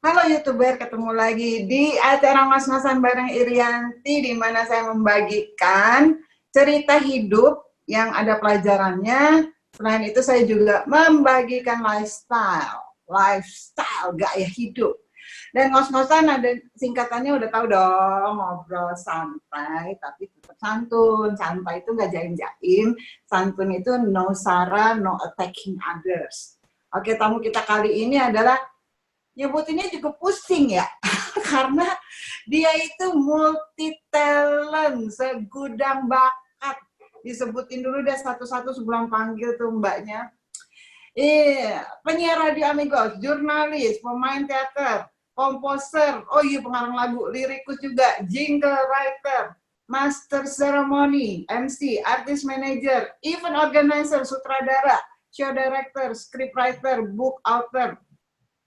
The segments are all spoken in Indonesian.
Halo YouTuber, ketemu lagi di acara Mas-Masan bareng Irianti, di mana saya membagikan cerita hidup yang ada pelajarannya. Selain itu saya juga membagikan lifestyle gaya hidup. Dan ngos-ngosan ada singkatannya, udah tahu dong, ngobrol santai tapi tetap santun. Santai itu nggak jaim-jaim, santun itu no sara, no attacking others. Oke, tamu kita kali ini adalah nyebutinnya juga pusing ya, karena dia itu multi talent, segudang bakat. Disebutin dulu deh satu-satu sebelum panggil tuh mbaknya. Penyiar radio Amigos, jurnalis, pemain teater, komposer, oh iya pengarang lagu, lirikus juga, jingle writer, master ceremony, MC, artist manager, event organizer, sutradara, show director, scriptwriter, book author,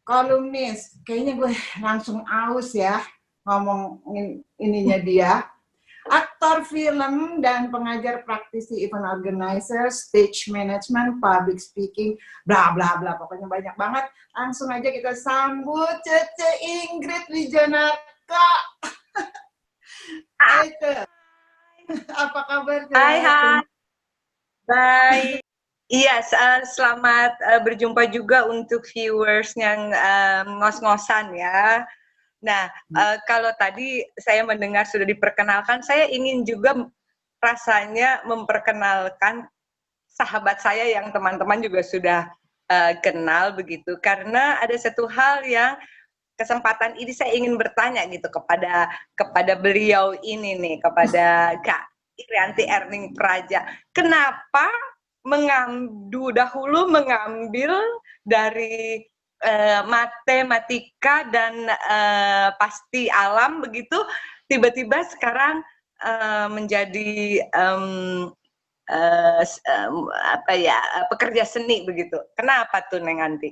kolumnis. Kayaknya gue langsung aus ya ngomong ininya dia. Aktor film dan pengajar praktisi, event organizer, stage management, public speaking, bla bla bla, pokoknya banyak banget. Langsung aja kita sambut Cece Ingrid Wijanaka. Hai Cece, apa kabar Cece? Hai, baik. Iya, selamat berjumpa juga untuk viewers yang ngos-ngosan ya. Nah, kalau tadi saya mendengar sudah diperkenalkan, saya ingin juga rasanya memperkenalkan sahabat saya yang teman-teman juga sudah kenal begitu. Karena ada satu hal yang kesempatan ini saya ingin bertanya gitu kepada beliau ini nih, kepada Kak Irianti Erning Praja. Kenapa dahulu mengambil dari matematika dan pasti alam begitu, tiba-tiba sekarang menjadi apa ya, pekerja seni begitu. Kenapa tuh Neng Anti?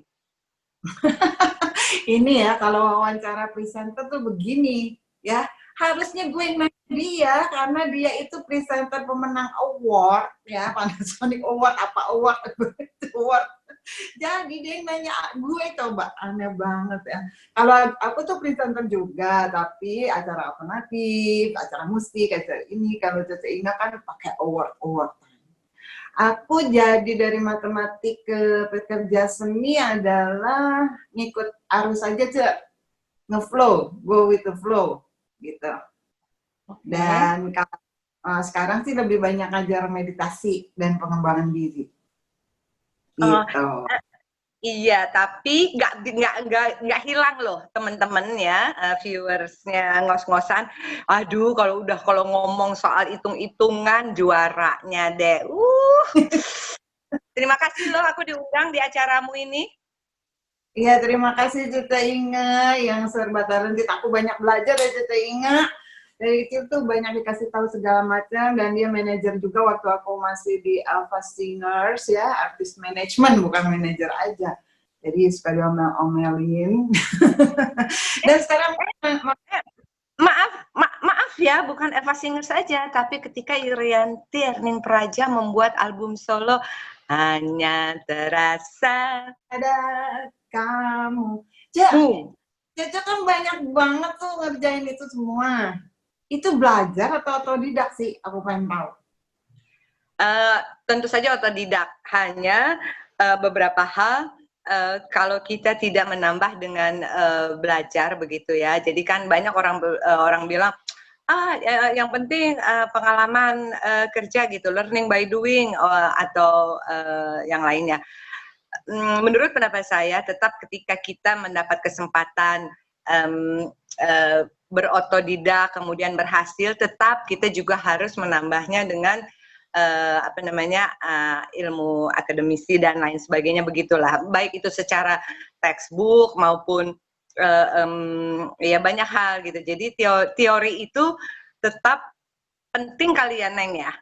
Ini ya, kalau wawancara presenter tuh begini ya, harusnya gue yang nanya dia karena dia itu presenter pemenang award ya, Panasonic Award, apa award, award. Jadi dia yang nanya gue, coba, aneh banget ya. Kalau aku tuh presenter juga, tapi acara alternatif, acara musik, acara ini. Kalau Cece Inga kan pakai award. Aku jadi dari matematik ke pekerja seni adalah ngikut arus aja, Cek. Ngeflow, go with the flow, gitu. Dan sekarang sih lebih banyak ajar meditasi dan pengembangan diri. Gitu. Iya, tapi nggak hilang loh teman-teman ya, viewersnya ngos-ngosan. Aduh, kalau ngomong soal hitung-hitungan juaranya deh. Terima kasih loh aku diundang di acaramu ini. Iya, terima kasih Cece Inga yang serba talented. Aku banyak belajar dari Cece Inga. Dari kecil tuh banyak dikasih tahu segala macam, dan dia manajer juga waktu aku masih di Alpha Singers ya, artis manajemen bukan manajer aja. Jadi suka diomel-omelin. Dan sekarang maaf ya, bukan Eva Singer saja, tapi ketika Irianti Erning Praja membuat album solo Hanya Terasa Ada Kamu. Caca kan banyak banget tuh ngerjain itu semua. Itu belajar atau otodidak sih? Aku pengen tahu. Tentu saja otodidak, hanya beberapa hal kalau kita tidak menambah dengan belajar begitu ya. Jadi kan banyak orang bilang yang penting pengalaman kerja gitu, learning by doing atau yang lainnya. Menurut pendapat saya, tetap ketika kita mendapat kesempatan berotodidak kemudian berhasil, tetap kita juga harus menambahnya dengan ilmu akademisi dan lain sebagainya begitulah, baik itu secara textbook maupun ya banyak hal gitu. Jadi teori itu tetap penting kali ya Neng ya.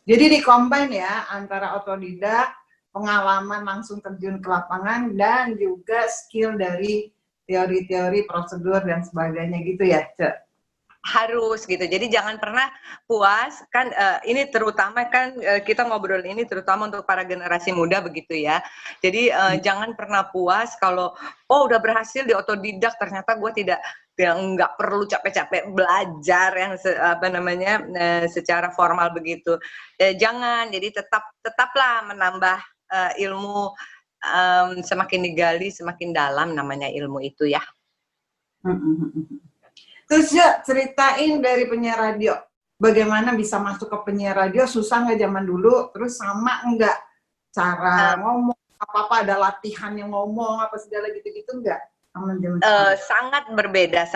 Jadi di-combine ya antara otodidak, pengalaman langsung terjun ke lapangan, dan juga skill dari teori-teori, prosedur dan sebagainya gitu ya, Cek. harus gitu. Jadi jangan pernah puas kan, ini terutama kan kita ngobrol ini terutama untuk para generasi muda begitu ya. Jadi jangan pernah puas kalau udah berhasil di otodidak, ternyata gue tidak yang nggak perlu capek-capek belajar yang secara formal begitu. Jangan, jadi tetaplah menambah ilmu, semakin digali semakin dalam namanya ilmu itu ya. Terus ya ceritain dari penyiar radio, bagaimana bisa masuk ke penyiar radio, susah nggak zaman dulu, terus sama nggak cara ngomong, apa-apa ada latihan yang ngomong, apa segala gitu-gitu nggak? Sangat berbeda.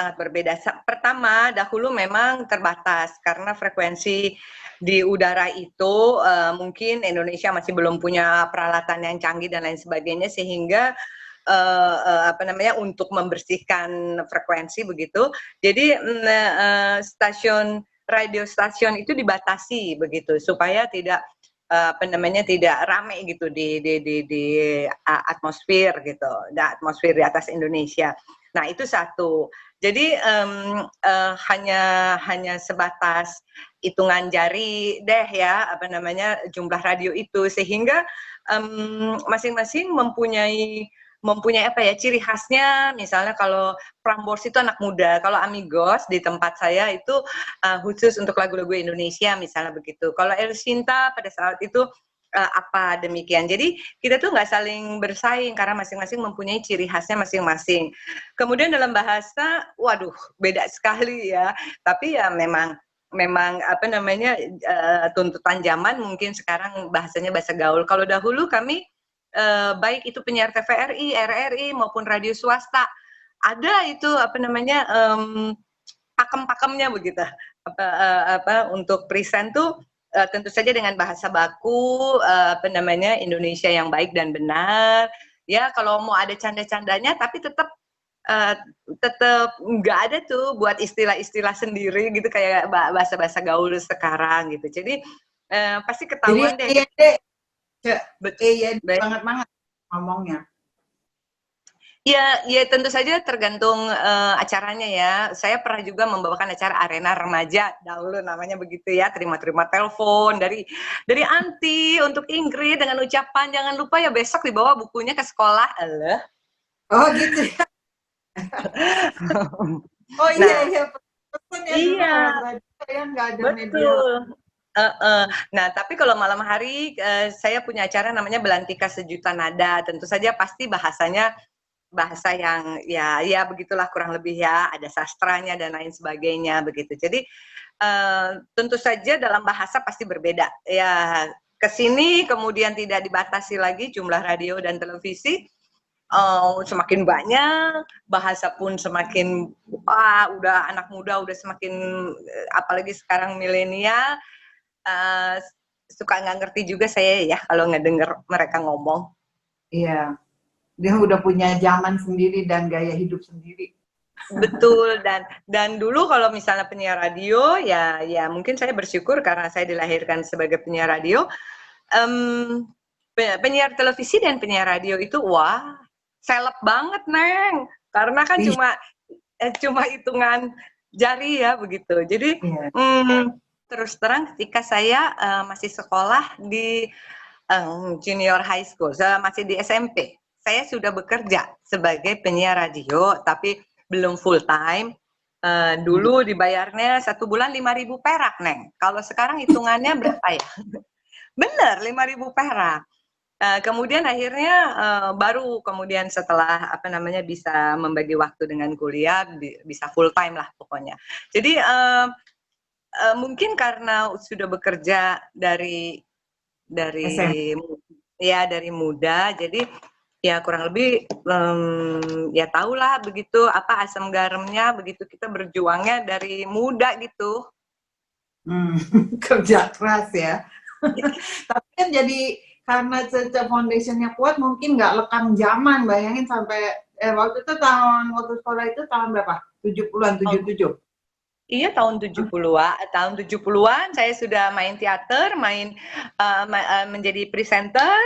Pertama, dahulu memang terbatas, karena frekuensi di udara itu mungkin Indonesia masih belum punya peralatan yang canggih dan lain sebagainya, sehingga untuk membersihkan frekuensi begitu. Jadi radio stasiun itu dibatasi begitu supaya tidak tidak rame gitu di atmosfer gitu, atmosfer di atas Indonesia. Nah, itu satu. Jadi hanya sebatas hitungan jari deh ya jumlah radio itu, sehingga masing-masing mempunyai ciri khasnya. Misalnya kalau Prambors itu anak muda, kalau Amigos di tempat saya itu khusus untuk lagu-lagu Indonesia misalnya begitu. Kalau El Sinta pada saat itu apa demikian. Jadi kita tuh nggak saling bersaing karena masing-masing mempunyai ciri khasnya masing-masing. Kemudian dalam bahasa, waduh beda sekali ya. Tapi ya memang tuntutan zaman, mungkin sekarang bahasanya bahasa gaul. Kalau dahulu kami baik itu penyiar TVRI, RRI maupun radio swasta, ada itu pakem-pakemnya begitu. Untuk present tuh tentu saja dengan bahasa baku Indonesia yang baik dan benar. Ya kalau mau ada canda-candanya, tapi tetap nggak ada tuh buat istilah-istilah sendiri gitu kayak bahasa-bahasa gaul sekarang gitu. Jadi pasti ketahuan deh. Iya, banget ngomongnya. Ya tentu saja tergantung acaranya ya. Saya pernah juga membawakan acara Arena Remaja dahulu namanya begitu ya. Terima telepon dari Anti untuk Ingrid dengan ucapan jangan lupa ya besok dibawa bukunya ke sekolah. Oh gitu ya. Oh iya. Pesan ya iya. Saya nggak ada betul. media. Nah, tapi kalau malam hari saya punya acara namanya Belantika Sejuta Nada. Tentu saja pasti bahasanya bahasa yang ya begitulah kurang lebih ya, ada sastranya dan lain sebagainya begitu. Jadi tentu saja dalam bahasa pasti berbeda. Ya kesini kemudian tidak dibatasi lagi jumlah radio dan televisi. Semakin banyak, bahasa pun semakin udah anak muda udah semakin apalagi sekarang milenial. Suka nggak ngerti juga saya ya kalau ngedenger mereka ngomong. Iya, dia udah punya zaman sendiri dan gaya hidup sendiri. Betul, dan dulu kalau misalnya penyiar radio ya mungkin saya bersyukur karena saya dilahirkan sebagai penyiar radio. Penyiar televisi dan penyiar radio itu wah seleb banget Neng, karena kan cuma hitungan jari ya begitu. Jadi terus terang ketika saya masih sekolah di junior high school, saya masih di SMP, saya sudah bekerja sebagai penyiar radio, tapi belum full time. Dulu dibayarnya 1 bulan 5.000 perak, Neng. Kalau sekarang hitungannya berapa ya? Bener, 5.000 perak. Kemudian akhirnya baru kemudian setelah bisa membagi waktu dengan kuliah, bisa full time lah pokoknya. Jadi mungkin karena sudah bekerja dari muda, jadi ya kurang lebih ya tahulah begitu apa asam garamnya begitu kita berjuangnya dari muda gitu. Kerja keras ya. Tapi kan jadi karena Cece Foundation-nya kuat mungkin nggak lekang zaman. Bayangin sampai waktu sekolah itu tahun berapa? 70-an, 77. Iya, tahun 70-an saya sudah main teater, menjadi presenter,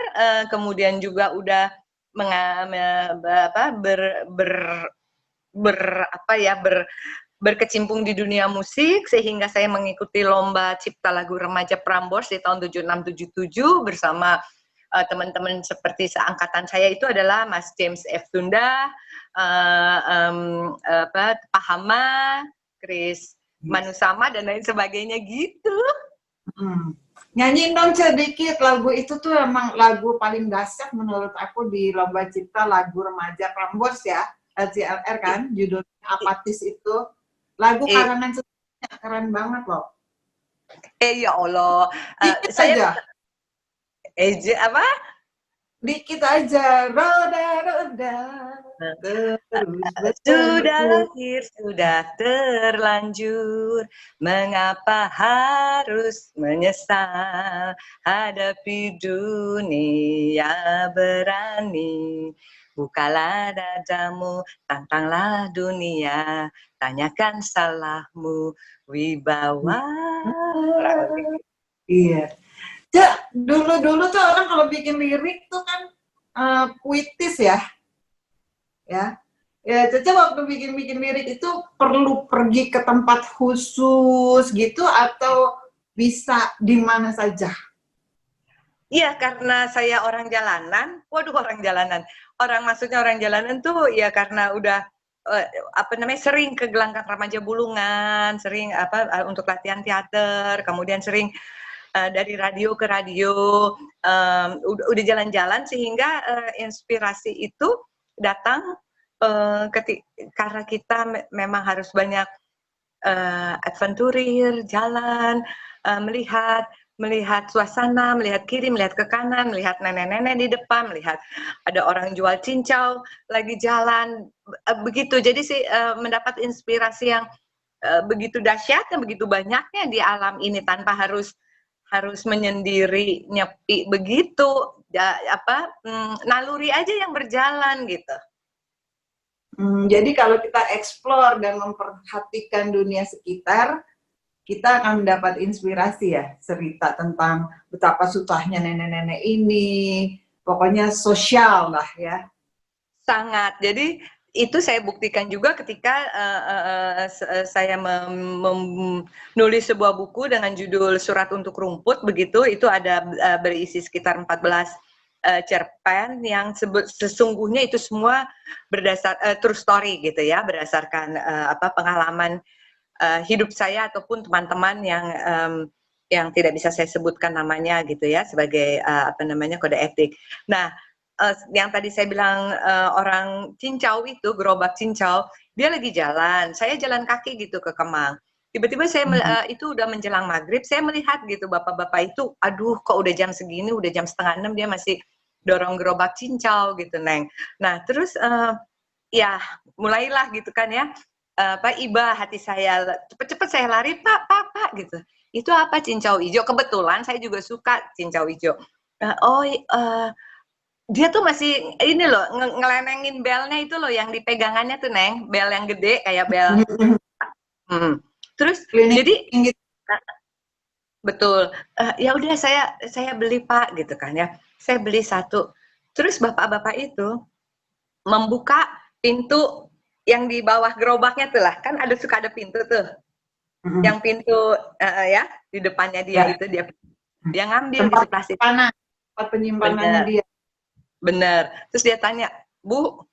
kemudian juga udah berkecimpung di dunia musik sehingga saya mengikuti lomba cipta lagu remaja Prambors di tahun 76-77 bersama teman-teman seperti seangkatan saya itu adalah Mas James F. Tunda, Pahama, Chris Manusama dan lain sebagainya gitu. Nyanyiin dong sedikit lagu itu tuh emang lagu paling dahsyat menurut aku di lomba cipta lagu remaja Prambors ya, LCLR kan, judulnya Apatis itu. Lagu karangan keren banget loh. Ya Allah. Dikit Saya aja. Apa? Dikit aja. Roda-roda. Sudah lahir, sudah terlanjur, mengapa harus menyesal, hadapi dunia berani, bukalah dadamu, tantanglah dunia, tanyakan salahmu, wibawa. Iya. Dulu tuh orang kalau bikin lirik tuh kan puitis ya. Ya, Caca waktu bikin lirik itu perlu pergi ke tempat khusus gitu atau bisa di mana saja? Iya, karena saya orang jalanan. Waduh, orang jalanan. Maksudnya orang jalanan tuh ya karena udah sering ke Gelanggang Remaja Bulungan, sering untuk latihan teater, kemudian sering dari radio ke radio, udah jalan-jalan sehingga inspirasi itu datang karena kita memang harus banyak adventurir, jalan, melihat suasana, melihat kiri, melihat ke kanan, melihat nenek-nenek di depan, melihat ada orang jual cincau lagi jalan, begitu. Jadi sih mendapat inspirasi yang begitu dahsyat, yang begitu banyaknya di alam ini tanpa harus menyendiri, nyepi begitu, naluri aja yang berjalan gitu. Jadi kalau kita explore dan memperhatikan dunia sekitar, kita akan mendapat inspirasi ya, cerita tentang betapa susahnya nenek-nenek ini, pokoknya sosial lah ya. Sangat. Jadi itu saya buktikan juga ketika saya menulis sebuah buku dengan judul Surat untuk Rumput, begitu. Itu ada berisi sekitar 14 cerpen yang sesungguhnya itu semua berdasar true story gitu ya, berdasarkan pengalaman hidup saya ataupun teman-teman yang tidak bisa saya sebutkan namanya gitu ya, sebagai kode etik. Nah, yang tadi saya bilang orang cincau itu, gerobak cincau, dia lagi jalan, saya jalan kaki gitu ke Kemang. Tiba-tiba saya itu udah menjelang maghrib, saya melihat gitu bapak-bapak itu, aduh kok udah jam segini, udah jam 5:30 dia masih dorong gerobak cincau gitu, Neng. Nah terus ya mulailah gitu kan ya, iba hati saya, cepet-cepet saya lari, pak gitu. Itu apa cincau hijau? Kebetulan saya juga suka cincau hijau. Dia tuh masih ini loh, ngelenengin belnya itu loh yang dipegangannya tuh, Neng, bel yang gede kayak bel. Terus jadi betul, ya udah saya beli Pak gitu kan ya, saya beli satu. Terus bapak-bapak itu membuka pintu yang di bawah gerobaknya tuh lah, kan suka ada pintu tuh, yang pintu ya di depannya dia itu dia ngambil tempat gitu plastik. Tempat penyimpanannya dia. Bener. Terus dia tanya, Bu,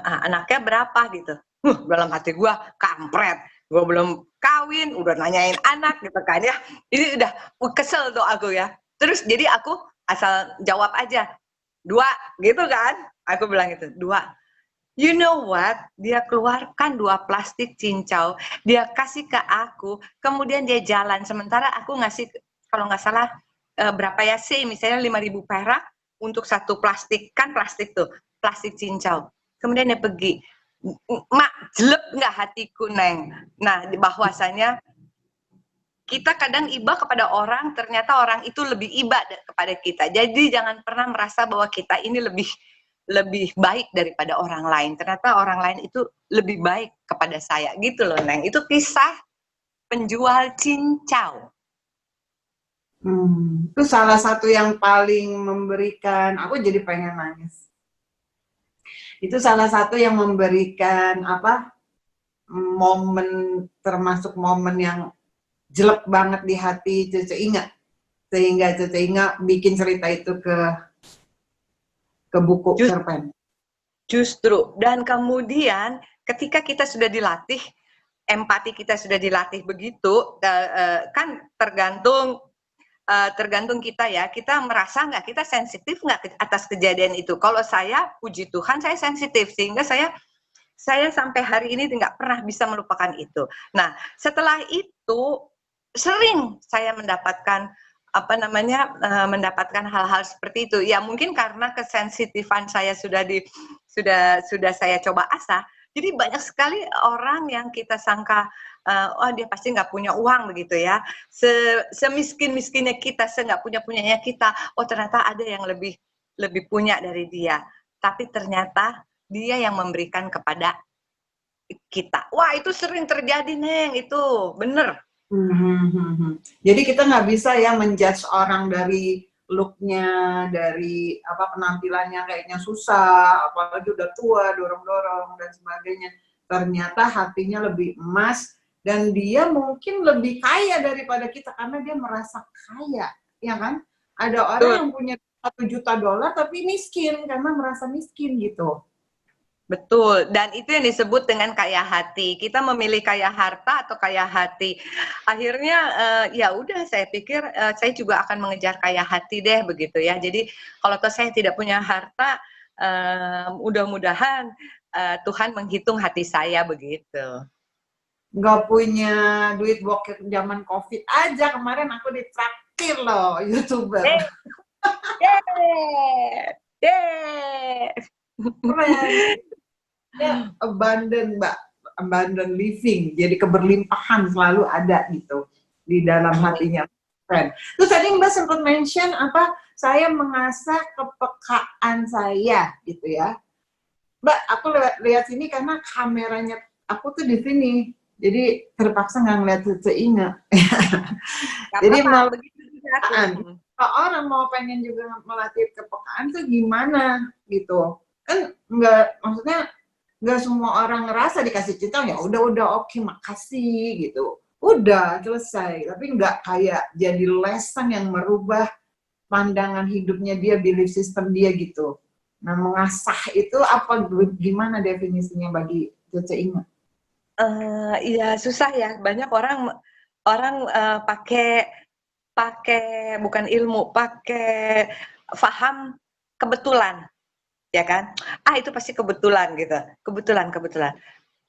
anaknya berapa gitu? Dalam hati gue, kampret. Gue belum kawin, udah nanyain anak gitu kan ya. Ini udah kesel tuh aku ya. Terus jadi aku asal jawab aja, 2 gitu kan. Aku bilang gitu, 2. You know what? Dia keluarkan 2 plastik cincau, dia kasih ke aku, kemudian dia jalan. Sementara aku ngasih, kalau nggak salah, berapa ya sih, misalnya 5.000 perak, untuk satu plastik, kan plastik tuh, plastik cincau. Kemudian dia pergi. Mak, jelek nggak hatiku, Neng? Nah, bahwasanya kita kadang iba kepada orang, ternyata orang itu lebih iba kepada kita. Jadi jangan pernah merasa bahwa kita ini lebih baik daripada orang lain. Ternyata orang lain itu lebih baik kepada saya. Gitu loh, Neng. Itu kisah penjual cincau. Itu salah satu yang paling memberikan, aku jadi pengen nangis. Itu salah satu yang memberikan momen, termasuk momen yang jelek banget di hati Cece Inga, sehingga Cece Inga bikin cerita itu ke buku cerpen? Justru, dan kemudian ketika kita sudah dilatih, empati kita sudah dilatih begitu, kan tergantung kita ya, kita merasa nggak, kita sensitif nggak atas kejadian itu. Kalau saya, puji Tuhan, saya sensitif, sehingga saya sampai hari ini nggak pernah bisa melupakan itu. Nah, setelah itu sering saya mendapatkan mendapatkan hal-hal seperti itu. Ya mungkin karena kesensitifan saya sudah saya coba asah. Jadi banyak sekali orang yang kita sangka, oh dia pasti nggak punya uang begitu ya. Semiskin-miskinnya kita, nggak punyanya kita, oh ternyata ada yang lebih punya dari dia. Tapi ternyata dia yang memberikan kepada kita. Wah itu sering terjadi, Neng, itu bener. Jadi kita nggak bisa ya menjudge orang dari look-nya, dari penampilannya kayaknya susah, apalagi udah tua, dorong-dorong dan sebagainya. Ternyata hatinya lebih emas dan dia mungkin lebih kaya daripada kita karena dia merasa kaya, ya kan? Ada orang yang punya $1 juta tapi miskin karena merasa miskin gitu. Betul, dan itu yang disebut dengan kaya hati. Kita memilih kaya harta atau kaya hati. Akhirnya ya udah, saya pikir saya juga akan mengejar kaya hati deh begitu ya. Jadi kalau saya tidak punya harta, mudah-mudahan Tuhan menghitung hati saya begitu. Nggak punya duit bokeh zaman COVID aja, kemarin aku ditraktir loh YouTuber. Ya, abundant, Mbak, abundant living, jadi keberlimpahan selalu ada gitu di dalam hatinya. Terus tadi Mbak sempat mention saya mengasah kepekaan saya gitu ya. Mbak, aku lihat sini karena kameranya aku tuh di sini, jadi terpaksa nggak ngeliat Cece Inga. Jadi mau kepekaan, kalau orang mau pengen juga melatih kepekaan tuh gimana gitu kan, maksudnya nggak semua orang ngerasa dikasih cinta ya udah oke, makasih gitu, udah selesai. Tapi nggak kayak jadi lesan yang merubah pandangan hidupnya dia, belief system dia gitu. Nah, mengasah itu gimana definisinya bagi Cece Inga? Iya susah ya, banyak orang pakai bukan ilmu, pakai faham kebetulan, ya kan? Itu pasti kebetulan gitu, kebetulan.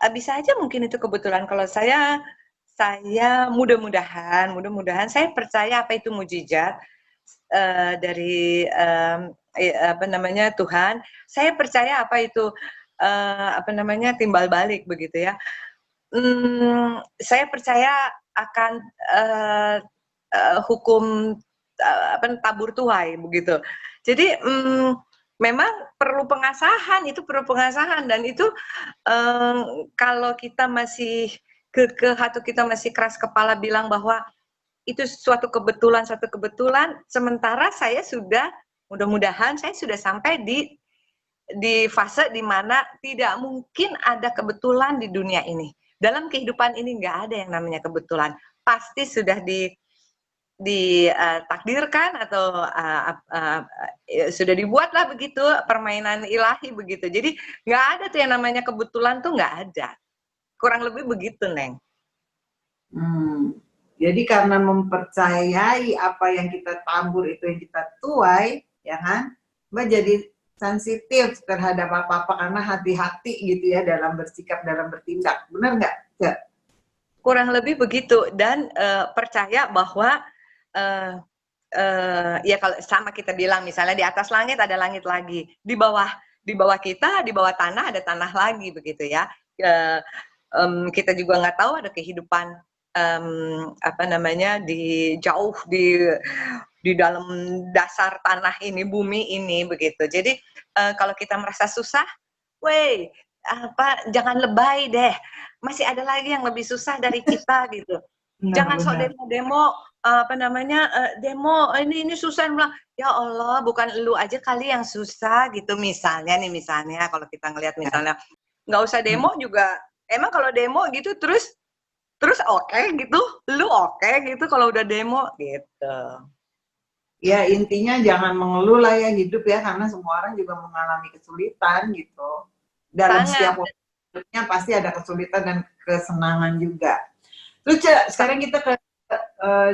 Bisa aja mungkin itu kebetulan. Kalau saya mudah-mudahan saya percaya apa itu mujizat dari Tuhan. Saya percaya apa itu timbal balik begitu ya. Saya percaya akan hukum tabur tuai begitu. Jadi memang perlu pengasahan, dan itu kalau kita masih kekeh atau kita masih keras kepala bilang bahwa itu suatu kebetulan, sementara saya sudah, mudah-mudahan saya sudah sampai di fase di mana tidak mungkin ada kebetulan di dunia ini. Dalam kehidupan ini nggak ada yang namanya kebetulan. Pasti sudah ditakdirkan atau sudah dibuatlah begitu permainan ilahi begitu. Jadi nggak ada tuh yang namanya kebetulan, tuh nggak ada. Kurang lebih begitu, Neng. Jadi karena mempercayai apa yang kita tabur itu yang kita tuai, ya kan? Mbak jadi sensitif terhadap apa-apa karena hati-hati gitu ya dalam bersikap, dalam bertindak. Benar nggak? Kurang lebih begitu, dan percaya bahwa ya kalau sama kita bilang misalnya di atas langit ada langit lagi, di bawah kita, di bawah tanah ada tanah lagi begitu ya. Kita juga nggak tahu ada kehidupan di jauh di dalam dasar tanah ini, bumi ini begitu. Jadi kalau kita merasa susah, jangan lebay deh, masih ada lagi yang lebih susah dari kita gitu. Jangan sok demo demo ini susah, bilang ya Allah bukan lu aja kali yang susah gitu, misalnya kalau kita ngelihat misalnya nggak usah demo juga Emang kalau demo gitu terus oke gitu, lu oke gitu kalau udah demo gitu. Ya intinya jangan mengeluh lah ya hidup ya, karena semua orang juga mengalami kesulitan gitu. Dalam Sangat. setiap hidupnya pasti ada kesulitan dan kesenangan juga. Terus Cak, sekarang kita ke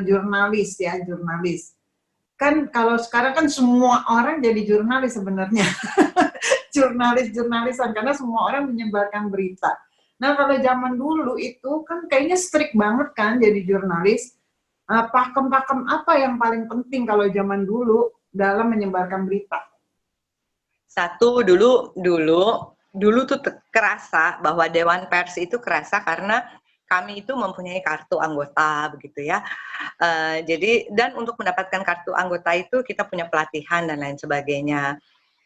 jurnalis ya, jurnalis. Kan kalau sekarang kan semua orang jadi jurnalis sebenarnya. Jurnalis-jurnalisan, karena semua orang menyebarkan berita. Nah kalau zaman dulu itu kan kayaknya strict banget kan jadi jurnalis. Pakem-pakem apa yang paling penting kalau zaman dulu dalam menyebarkan berita? Satu, dulu tuh kerasa bahwa Dewan Pers itu kerasa karena kami itu mempunyai kartu anggota begitu ya. Jadi dan untuk mendapatkan kartu anggota itu kita punya pelatihan dan lain sebagainya.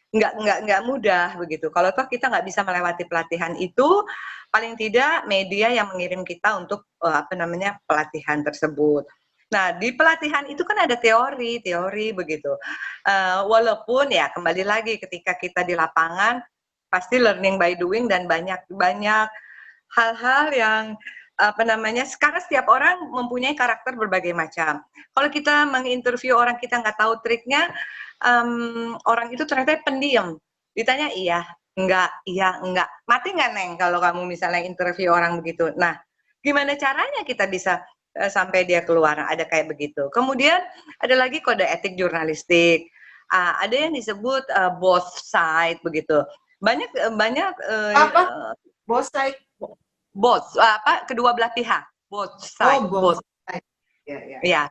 Nggak mudah begitu. Kalau toh kita nggak bisa melewati pelatihan itu, paling tidak media yang mengirim kita untuk pelatihan tersebut. Nah, di pelatihan itu kan ada teori begitu. Walaupun ya kembali lagi ketika kita di lapangan pasti learning by doing dan banyak hal-hal yang sekarang setiap orang mempunyai karakter berbagai macam. Kalau kita menginterview orang kita nggak tahu triknya, orang itu ternyata pendiam. Ditanya iya, enggak. Mati nggak Neng kalau kamu misalnya interview orang begitu. Nah, gimana caranya kita bisa sampai dia keluar? Ada kayak begitu. Kemudian ada lagi kode etik jurnalistik. Ada yang disebut both side begitu. Banyak Apa? Both side? both kedua belah pihak. Both side. Both side. Ya. Ya.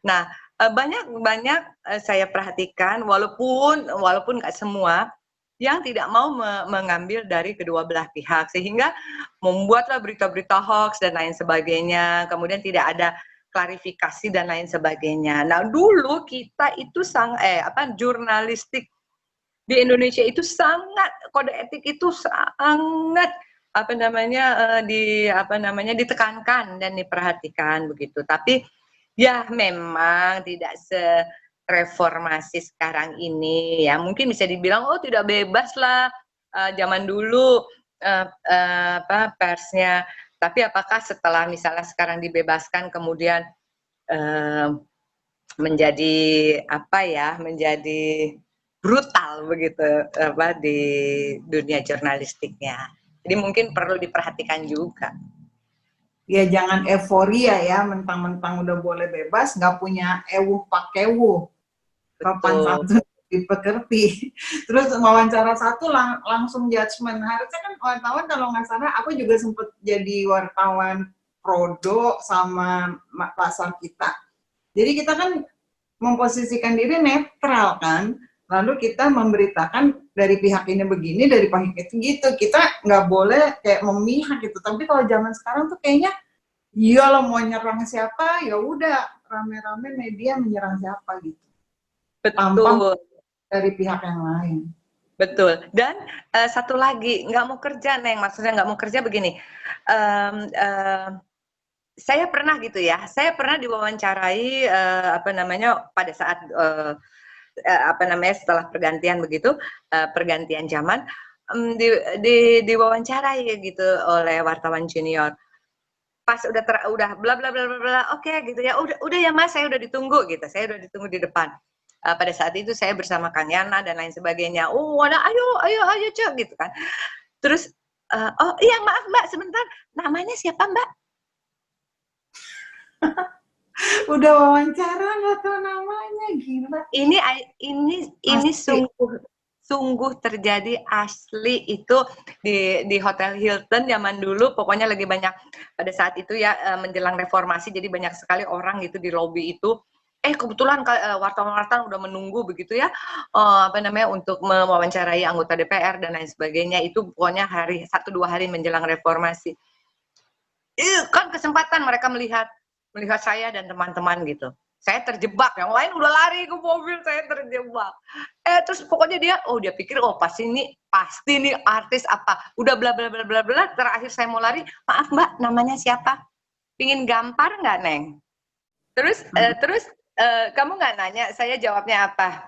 Nah, banyak saya perhatikan walaupun nggak semua yang tidak mau mengambil dari kedua belah pihak sehingga membuatlah berita-berita hoax dan lain sebagainya. Kemudian tidak ada klarifikasi dan lain sebagainya. Nah, dulu kita itu jurnalistik di Indonesia itu sangat kode etik itu sangat ditekankan dan diperhatikan begitu. Tapi ya memang tidak reformasi sekarang ini ya, mungkin bisa dibilang oh tidak bebas lah zaman dulu persnya, tapi apakah setelah misalnya sekarang dibebaskan kemudian menjadi menjadi brutal begitu di dunia jurnalistiknya. Jadi mungkin perlu diperhatikan juga. Ya jangan euforia ya, mentang-mentang udah boleh bebas, nggak punya ewu pakewu. Sopan santun dipekerti. Terus wawancara satu langsung judgement. Harusnya kan wartawan kalau nggak salah, aku juga sempet jadi wartawan Prodo sama pasar kita. Jadi kita kan memposisikan diri netral kan, lalu kita memberitakan dari pihak ini begini, dari pihak itu gitu. Kita nggak boleh kayak memihak gitu. Tapi kalau zaman sekarang tuh kayaknya, iya lo mau nyerang siapa, ya udah rame-rame media menyerang siapa gitu. Betul. Dari pihak yang lain. Betul. Dan satu lagi, nggak mau kerja, Neng. Maksudnya nggak mau kerja begini. Saya pernah gitu ya. Saya pernah diwawancarai pada saat setelah pergantian begitu, pergantian zaman, diwawancarai gitu oleh wartawan junior. Pas udah bla bla bla bla, oke gitu ya, udah ya Mas, saya udah ditunggu gitu, saya udah ditunggu di depan. Pada saat itu saya bersama Kang Yana dan lain sebagainya. Ada ayo Cuk gitu kan. Terus oh iya maaf Mbak sebentar, namanya siapa Mbak? Udah wawancara nggak tahu namanya, gila. Ini sungguh terjadi asli itu di Hotel Hilton zaman dulu. Pokoknya lagi banyak pada saat itu ya, menjelang reformasi, jadi banyak sekali orang gitu di lobi itu. Kebetulan wartawan-wartawan udah menunggu begitu ya, untuk mewawancarai anggota DPR dan lain sebagainya. Itu pokoknya 1-2 hari menjelang reformasi. Kan kesempatan mereka melihat saya dan teman-teman gitu. Saya terjebak, yang lain udah lari ke mobil, saya terjebak. Terus pokoknya dia pikir pasti nih artis apa. Udah bla bla bla bla bla, terakhir saya mau lari, maaf Mbak, namanya siapa? Pingin gampar nggak Neng? Terus kamu nggak nanya, saya jawabnya apa?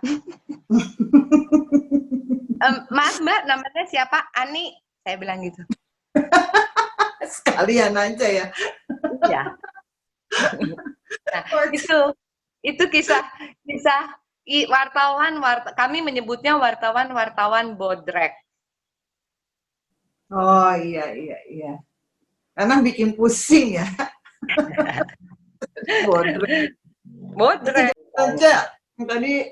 Maaf Mbak, namanya siapa? Ani, saya bilang gitu. sekalian aja ya. Iya. Nah, itu kisah kami menyebutnya wartawan bodrek. Oh iya. Karena bikin pusing ya. Bodrek. Bodrek. Aja tadi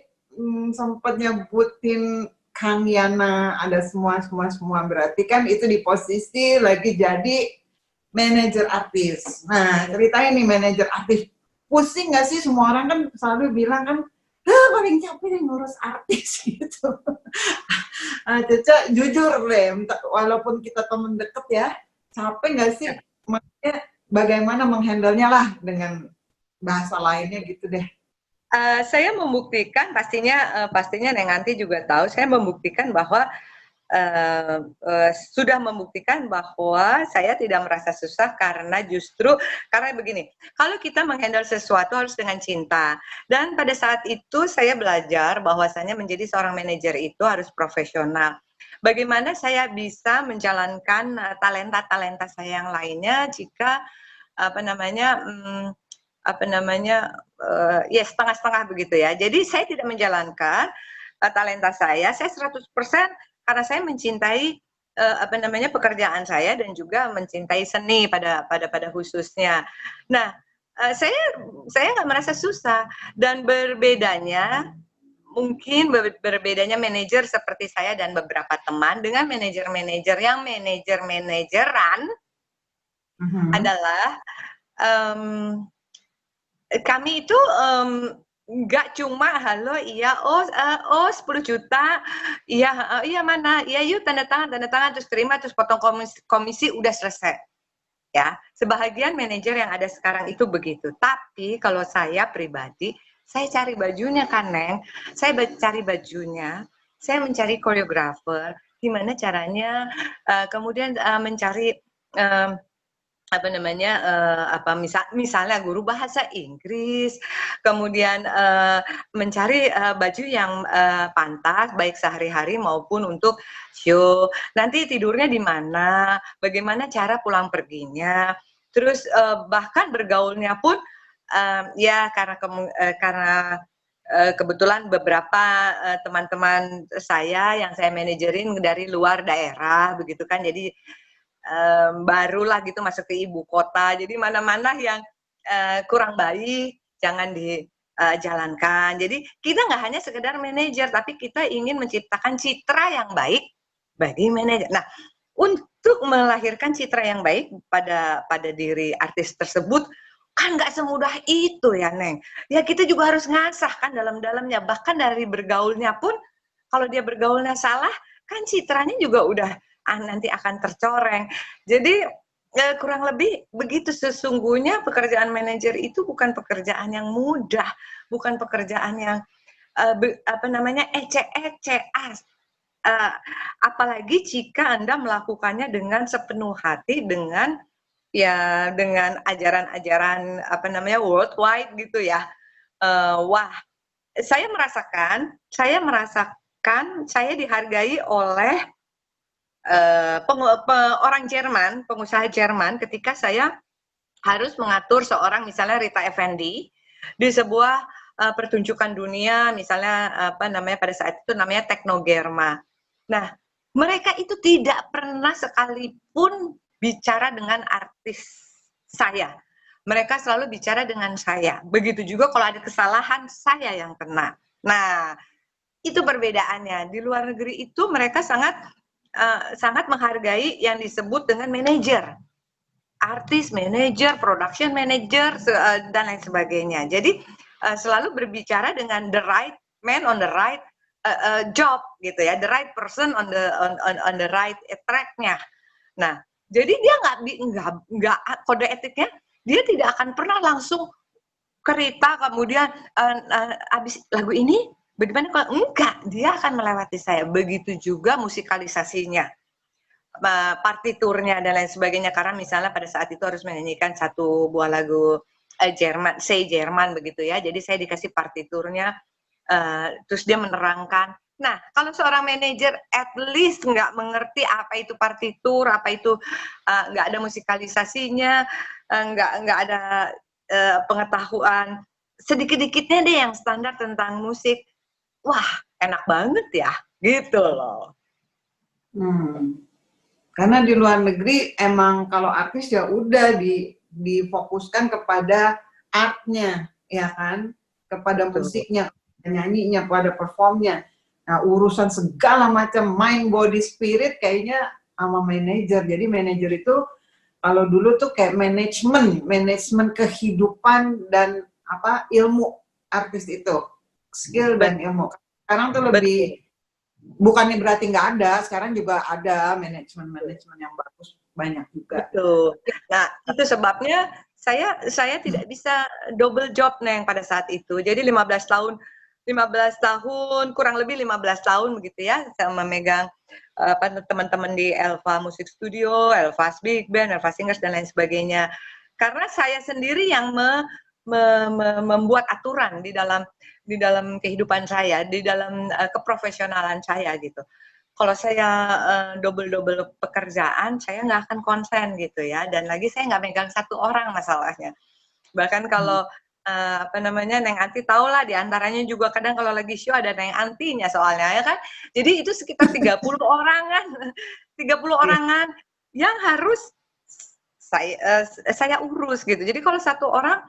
sempat nyebutin Kang Yana, ada semua. Berarti kan itu di posisi lagi jadi manajer artis. Nah, ceritanya nih manajer artis. Pusing nggak sih? Semua orang kan selalu bilang kan, paling capek nih ngurus artis gitu. Nah, Caca jujur deh, walaupun kita temen deket ya, capek nggak sih? Maksudnya bagaimana menghandle-nya lah dengan bahasa lainnya gitu deh. Saya membuktikan, pastinya Nenganti juga tahu, saya membuktikan bahwa sudah membuktikan bahwa saya tidak merasa susah karena begini, kalau kita menghandle sesuatu harus dengan cinta, dan pada saat itu saya belajar bahwasanya menjadi seorang manajer itu harus profesional. Bagaimana saya bisa menjalankan talenta saya yang lainnya jika ya setengah-setengah begitu ya. Jadi saya tidak menjalankan talenta saya 100% karena saya mencintai pekerjaan saya dan juga mencintai seni pada khususnya. Nah, saya nggak merasa susah, dan berbedanya manajer seperti saya dan beberapa teman dengan manajer-manajer yang manajeran adalah kami itu nggak cuma halo iya 10 juta iya mana iya yuk tanda tangan terus terima terus potong komisi udah selesai ya. Sebahagian manajer yang ada sekarang itu begitu, tapi kalau saya pribadi saya cari bajunya kan Neng, saya cari bajunya, saya mencari koreografer gimana caranya, kemudian mencari misalnya guru bahasa Inggris, kemudian mencari baju yang pantas baik sehari-hari maupun untuk show. Nanti tidurnya di mana, bagaimana cara pulang perginya, terus bahkan bergaulnya pun ya karena kebetulan beberapa teman-teman saya yang saya manajerin dari luar daerah begitu kan, jadi barulah gitu masuk ke ibu kota, jadi mana-mana yang kurang baik jangan dijalankan. Jadi kita nggak hanya sekedar manajer, tapi kita ingin menciptakan citra yang baik bagi manajer. Nah, untuk melahirkan citra yang baik pada diri artis tersebut kan nggak semudah itu ya Neng. Ya kita juga harus ngasah kan dalam-dalamnya, bahkan dari bergaulnya pun kalau dia bergaulnya salah kan citranya juga udah nanti akan tercoreng. Jadi kurang lebih begitu. Sesungguhnya pekerjaan manajer itu bukan pekerjaan yang mudah, bukan pekerjaan yang ecek-ecek. Apalagi jika Anda melakukannya dengan sepenuh hati, dengan ajaran-ajaran worldwide gitu ya. Wah, saya merasakan saya dihargai oleh orang Jerman, pengusaha Jerman, ketika saya harus mengatur seorang misalnya Rita Effendy di sebuah pertunjukan dunia, misalnya pada saat itu namanya Teknogerma. Nah, mereka itu tidak pernah sekalipun bicara dengan artis saya. Mereka selalu bicara dengan saya. Begitu juga kalau ada kesalahan, saya yang kena. Nah, itu perbedaannya. Di luar negeri itu mereka sangat menghargai yang disebut dengan manajer, artis manajer, production manager, dan lain sebagainya. Jadi selalu berbicara dengan the right man on the right job gitu ya, the right person on the right track-nya. Nah, jadi dia nggak kode etiknya, dia tidak akan pernah langsung ke Rita kemudian abis lagu ini bagaimana kalau enggak, dia akan melewati saya. Begitu juga musikalisasinya, partiturnya dan lain sebagainya, karena misalnya pada saat itu harus menyanyikan satu buah lagu Jerman begitu ya, jadi saya dikasih partiturnya, terus dia menerangkan Nah, kalau seorang manajer at least nggak mengerti apa itu partitur, apa itu nggak ada musikalisasinya, nggak ada pengetahuan sedikit-dikitnya deh yang standar tentang musik, wah enak banget ya, gitu loh. Karena di luar negeri emang kalau artis ya udah difokuskan kepada artnya, ya kan, kepada musiknya, nyanyinya, pada performnya. Nah, urusan segala macam mind, body, spirit kayaknya sama manajer. Jadi manajer itu kalau dulu tuh kayak manajemen kehidupan dan ilmu artis itu, skill dan ilmu. Sekarang tuh lebih bukannya berarti nggak ada, sekarang juga ada manajemen yang bagus, banyak juga. Betul. Nah, itu sebabnya saya tidak bisa double job Neng pada saat itu. Jadi 15 tahun, kurang lebih 15 tahun begitu ya, saya memegang teman-teman di Elva Music Studio, Elva Big Band, Elva Singers dan lain sebagainya. Karena saya sendiri yang membuat aturan di dalam kehidupan saya, di dalam keprofesionalan saya gitu. Kalau saya double pekerjaan, saya nggak akan konsen gitu ya. Dan lagi saya nggak megang satu orang masalahnya. Bahkan kalau Neng Anti tahu lah, diantaranya juga kadang kalau lagi show ada Neng Antinya soalnya ya kan. Jadi itu sekitar 30 orangan, 30 orangan yang harus saya urus gitu. Jadi kalau satu orang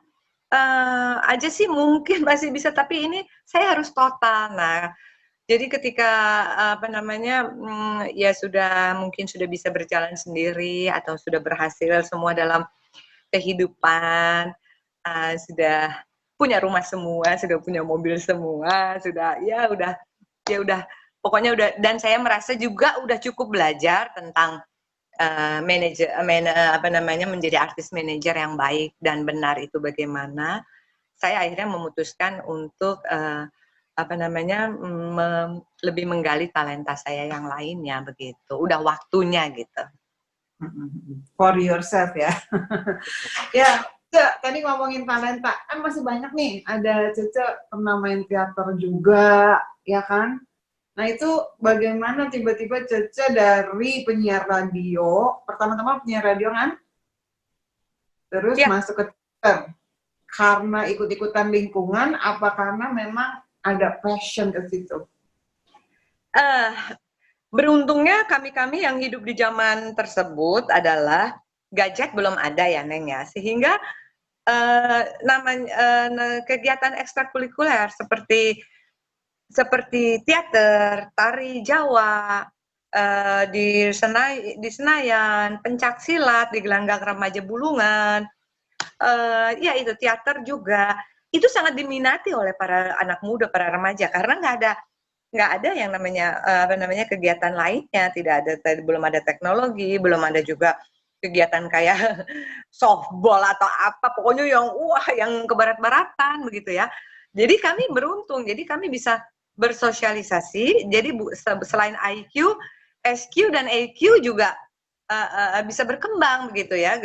aja sih mungkin masih bisa, tapi ini saya harus total. Nah, jadi ketika ya mungkin sudah bisa berjalan sendiri atau sudah berhasil semua dalam kehidupan, sudah punya rumah semua, sudah punya mobil semua, sudah pokoknya udah, dan saya merasa juga udah cukup belajar tentang menjadi artis manajer yang baik dan benar itu bagaimana. Saya akhirnya memutuskan untuk lebih menggali talenta saya yang lainnya begitu. Udah waktunya gitu. For yourself ya. Ya, tadi ngomongin talenta, kan masih banyak nih. Ada Cece pernah main teater juga, ya kan? Nah itu bagaimana tiba-tiba Cece dari penyiar radio, pertama-tama penyiar radio kan? Terus masuk ke teater. Karena ikut-ikutan lingkungan, apa karena memang ada passion ke situ? Beruntungnya kami yang hidup di zaman tersebut adalah gadget belum ada ya Neng ya, sehingga kegiatan ekstrakurikuler seperti teater, tari Jawa, di Senayan, pencak silat di Gelanggang Remaja Bulungan, ya itu teater juga, itu sangat diminati oleh para anak muda, para remaja, karena nggak ada yang namanya kegiatan lainnya, belum ada teknologi, belum ada juga kegiatan kayak softball atau apa, pokoknya yang kebarat-baratan begitu ya. Jadi kami beruntung, jadi kami bisa bersosialisasi. Jadi selain IQ, SQ dan EQ juga bisa berkembang begitu ya,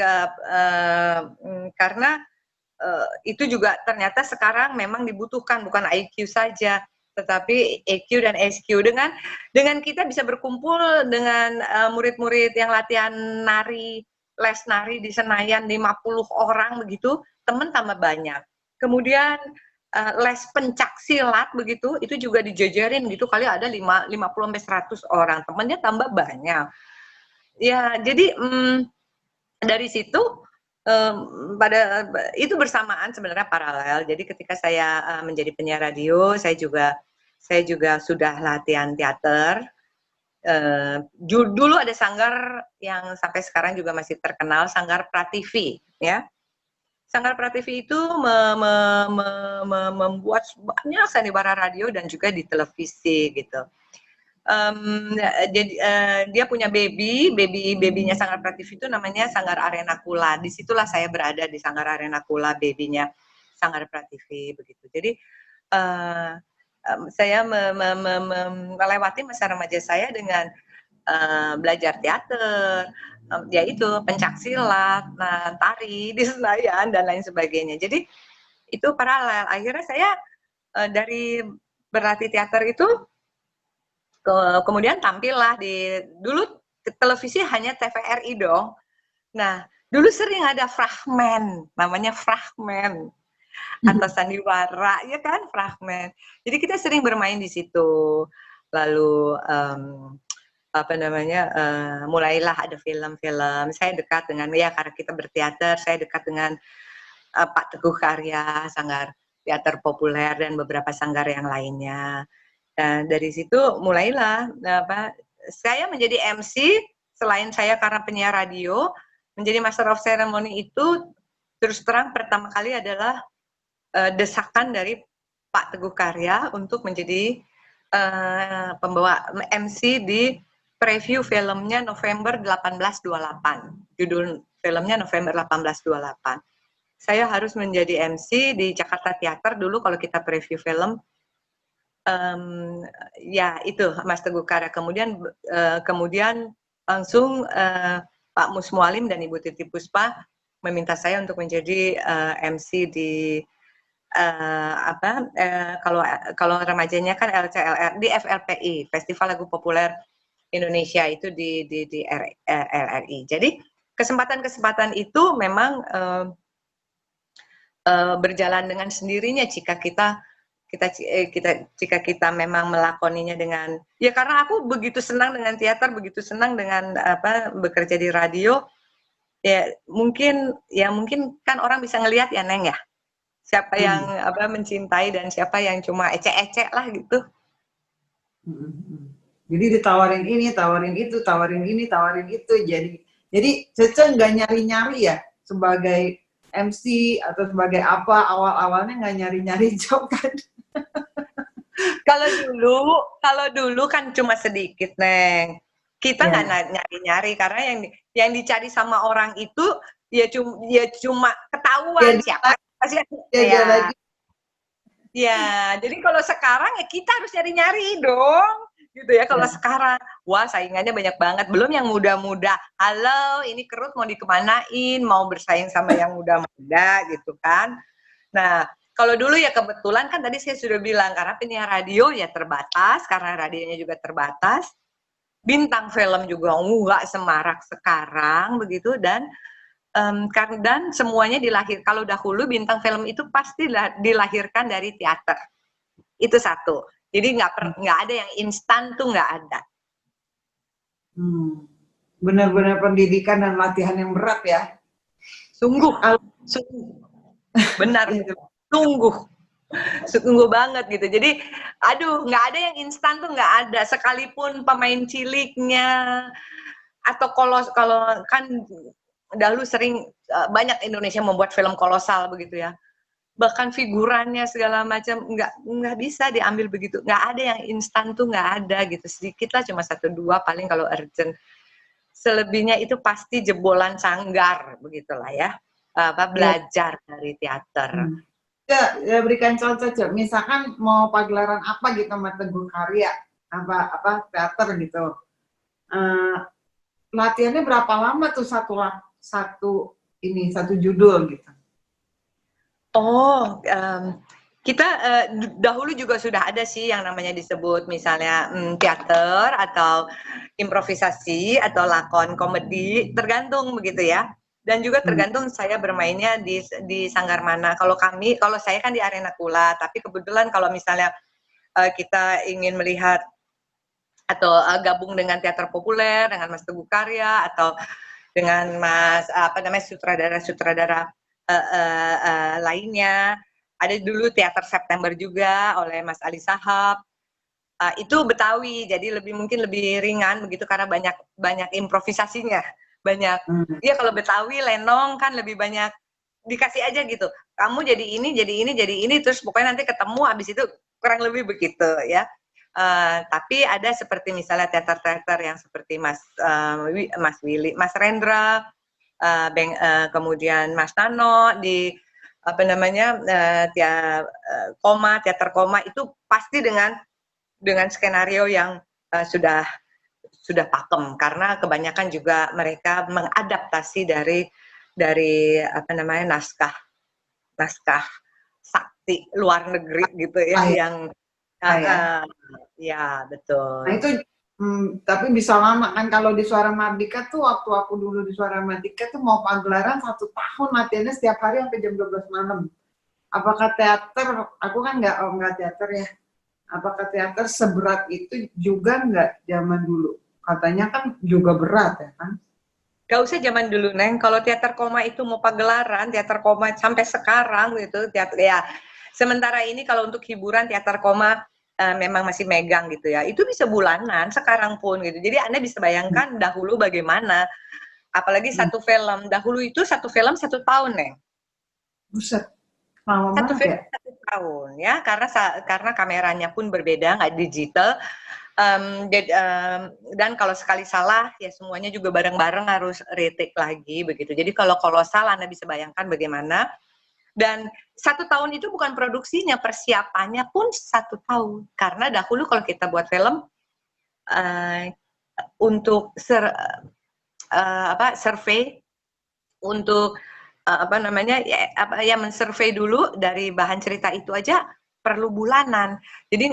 karena itu juga ternyata sekarang memang dibutuhkan, bukan IQ saja, tetapi EQ dan SQ. Dengan kita bisa berkumpul dengan murid-murid yang latihan nari, les nari di Senayan 50 orang begitu, teman tambah banyak. Kemudian les pencak silat begitu, itu juga dijajarin gitu, kali ada 50-100 orang, temannya tambah banyak. Ya, jadi dari situ itu bersamaan sebenarnya paralel. Jadi ketika saya menjadi penyiar radio, saya juga sudah latihan teater. Dulu ada sanggar yang sampai sekarang juga masih terkenal, Sanggar Prativi, ya. Sanggar Prativi itu membuat banyak sandiwara radio dan juga di televisi gitu. Jadi dia punya babynya Sanggar Prativi itu namanya Sanggar Arena Kula. Disitulah saya berada di Sanggar Arena Kula, babynya Sanggar Prativi begitu. Jadi saya melewati masa remaja saya dengan belajar teater, yaitu pencak silat, tari di Senayan dan lain sebagainya. Jadi itu paralel. Akhirnya saya dari berlatih teater itu Kemudian tampillah di dulu televisi hanya TVRI dong. Nah, dulu sering ada fragmen, namanya fragmen atau sandiwara, ya kan, fragmen. Jadi kita sering bermain di situ. Lalu apa namanya, mulailah ada film-film. Saya dekat dengan, ya karena kita berteater, saya dekat dengan Pak Teguh Karya, Sanggar Teater Populer dan beberapa sanggar yang lainnya. Dan dari situ mulailah saya menjadi MC. Selain saya karena penyiar radio, menjadi Master of Ceremony itu terus terang pertama kali adalah desakan dari Pak Teguh Karya untuk menjadi pembawa MC di preview filmnya November 1828. Judul filmnya November 1828. Saya harus menjadi MC di Jakarta Theater dulu kalau kita preview film. Ya itu Mas Teguh Karya. Kemudian langsung Pak Mus Mualim dan Ibu Titi Puspa meminta saya untuk menjadi MC di kalau remajanya kan LCLR di FLPI, Festival Lagu Populer Indonesia, itu di RRI. Jadi kesempatan-kesempatan itu memang berjalan dengan sendirinya jika kita memang melakoninya dengan, ya karena aku begitu senang dengan teater, begitu senang dengan bekerja di radio, ya mungkin kan orang bisa ngelihat ya Neng ya, siapa yang mencintai dan siapa yang cuma ecek-ecek lah gitu. Jadi ditawarin ini, tawarin itu, tawarin ini, tawarin itu. Jadi Cece nggak nyari-nyari ya sebagai MC atau sebagai apa, awal-awalnya nggak nyari-nyari job kan? Kalau dulu kan cuma sedikit, Neng. Kita nggak nyari-nyari karena yang dicari sama orang itu ya cuma ketahuan siapa sih ya. Ya, jadi kalau sekarang ya kita harus nyari-nyari dong. Gitu ya, kalau sekarang wah saingannya banyak banget, belum yang muda-muda. Halo, ini Kerut mau dikemanain, mau bersaing sama yang muda-muda gitu kan. Nah, kalau dulu ya kebetulan kan tadi saya sudah bilang, karena penyiar radio ya terbatas, karena radionya juga terbatas, bintang film juga nggak semarak sekarang begitu, dan semuanya kalau dahulu bintang film itu pasti dilahirkan dari teater. Itu satu. Jadi nggak ada yang instan, tuh nggak ada. Benar-benar pendidikan dan latihan yang berat ya. Sungguh. Benar. Sungguh banget gitu. Jadi, aduh, nggak ada yang instan tuh nggak ada. Sekalipun pemain ciliknya atau kalau kan dahulu sering banyak Indonesia membuat film kolosal begitu ya. Bahkan figurannya segala macam nggak bisa diambil begitu. Nggak ada yang instan tuh nggak ada gitu. Sedikit lah, cuma 1-2 paling kalau urgent. Selebihnya itu pasti jebolan sanggar begitulah ya. Belajar dari teater. Ya, berikan contoh, Cok. Misalkan mau pagelaran apa gitu sama Teguh Karya, apa teater gitu. Latihannya berapa lama tuh satu judul gitu? Oh, kita dahulu juga sudah ada sih yang namanya disebut misalnya teater atau improvisasi atau lakon komedi, tergantung begitu ya. Dan juga tergantung saya bermainnya di sanggar mana. Kalau saya kan di Arena Kula, tapi kebetulan kalau misalnya kita ingin melihat atau gabung dengan teater populer, dengan Mas Teguh Karya atau dengan sutradara-sutradara lainnya. Ada dulu Teater September juga oleh Mas Ali Sahab. Itu Betawi, jadi mungkin lebih ringan begitu karena banyak improvisasinya. Banyak. Ya kalau Betawi lenong kan lebih banyak dikasih aja gitu. Kamu jadi ini terus pokoknya nanti ketemu habis itu, kurang lebih begitu ya. Tapi ada seperti misalnya teater-teater yang seperti Mas Willy, Mas Rendra, kemudian Mas Nano di teater koma itu pasti dengan skenario yang sudah pakem, karena kebanyakan juga mereka mengadaptasi dari naskah sakti luar negeri gitu ya, yang Ya, Nah betul. itu tapi bisa lama kan kalau di Suara Mardika tuh waktu aku dulu di Suara Mardika tuh mau pagelaran 1 tahun latihannya setiap hari sampai jam 12 malam. Apakah teater, aku kan nggak teater ya, apakah teater seberat itu juga nggak zaman dulu? Katanya kan juga berat ya kan? Gak usah zaman dulu, Neng. Kalau teater koma itu mau pagelaran, teater koma sampai sekarang gitu, teater ya. Sementara ini kalau untuk hiburan teater koma memang masih megang gitu ya. Itu bisa bulanan sekarang pun gitu. Jadi Anda bisa bayangkan dahulu bagaimana, apalagi Hmm, satu film. Dahulu itu satu film 1 tahun, Neng. buset, lama Satu banget film ya? 1 tahun ya, karena kameranya pun berbeda, nggak digital. Dan kalau sekali salah ya semuanya juga bareng-bareng harus retake lagi begitu. Jadi kalau salah Anda bisa bayangkan bagaimana. Dan 1 tahun itu bukan produksinya, persiapannya pun 1 tahun. Karena dahulu kalau kita buat film uh, untuk survei, untuk ya mensurvei dulu dari bahan cerita itu aja perlu bulanan. Jadi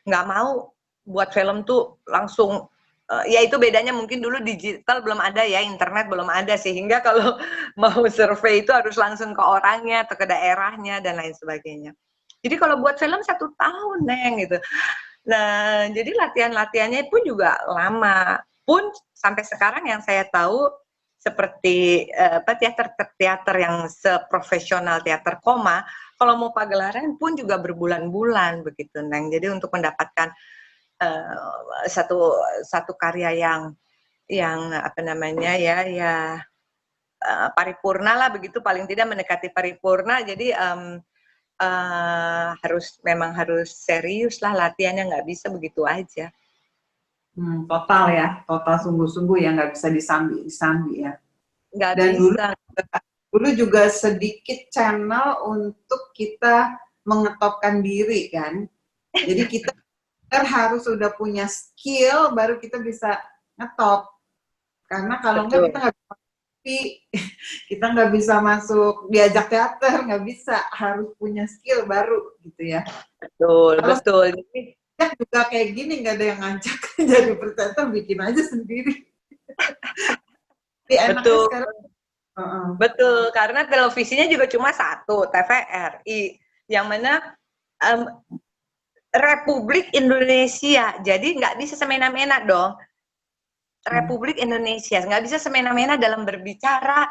nggak mau buat film tuh langsung ya itu bedanya mungkin dulu digital belum ada ya, internet belum ada, sehingga kalau mau survei itu harus langsung ke orangnya atau ke daerahnya dan lain sebagainya. Jadi kalau buat film 1 tahun, Neng, gitu. Nah, jadi latihan-latihannya pun juga lama. Pun sampai sekarang yang saya tahu seperti teater-teater yang seprofesional teater koma, kalau mau pagelaran pun juga berbulan-bulan begitu, Neng. Jadi untuk mendapatkan satu karya yang apa namanya ya paripurna lah begitu, paling tidak mendekati paripurna. Jadi memang harus serius lah latihannya, nggak bisa begitu aja. Total ya, total sungguh-sungguh ya, nggak bisa disambi ya. Nggak Dan bisa. dulu juga sedikit channel untuk kita mengetopkan diri kan. Jadi kita harus sudah punya skill baru kita bisa ngetop. Karena kalau enggak kita nggak bisa kita nggak bisa masuk diajak teater, nggak bisa, harus punya skill baru gitu ya. Betul, Kalau betul. juga kayak gini nggak ada yang ngajak jadi presenter, bikin aja sendiri. Tapi enaknya Betul. sekarang Betul, karena televisinya juga cuma satu, TVRI, yang mana um, Republik Indonesia, jadi nggak bisa semena-mena dong. Republik Indonesia nggak bisa semena-mena dalam berbicara,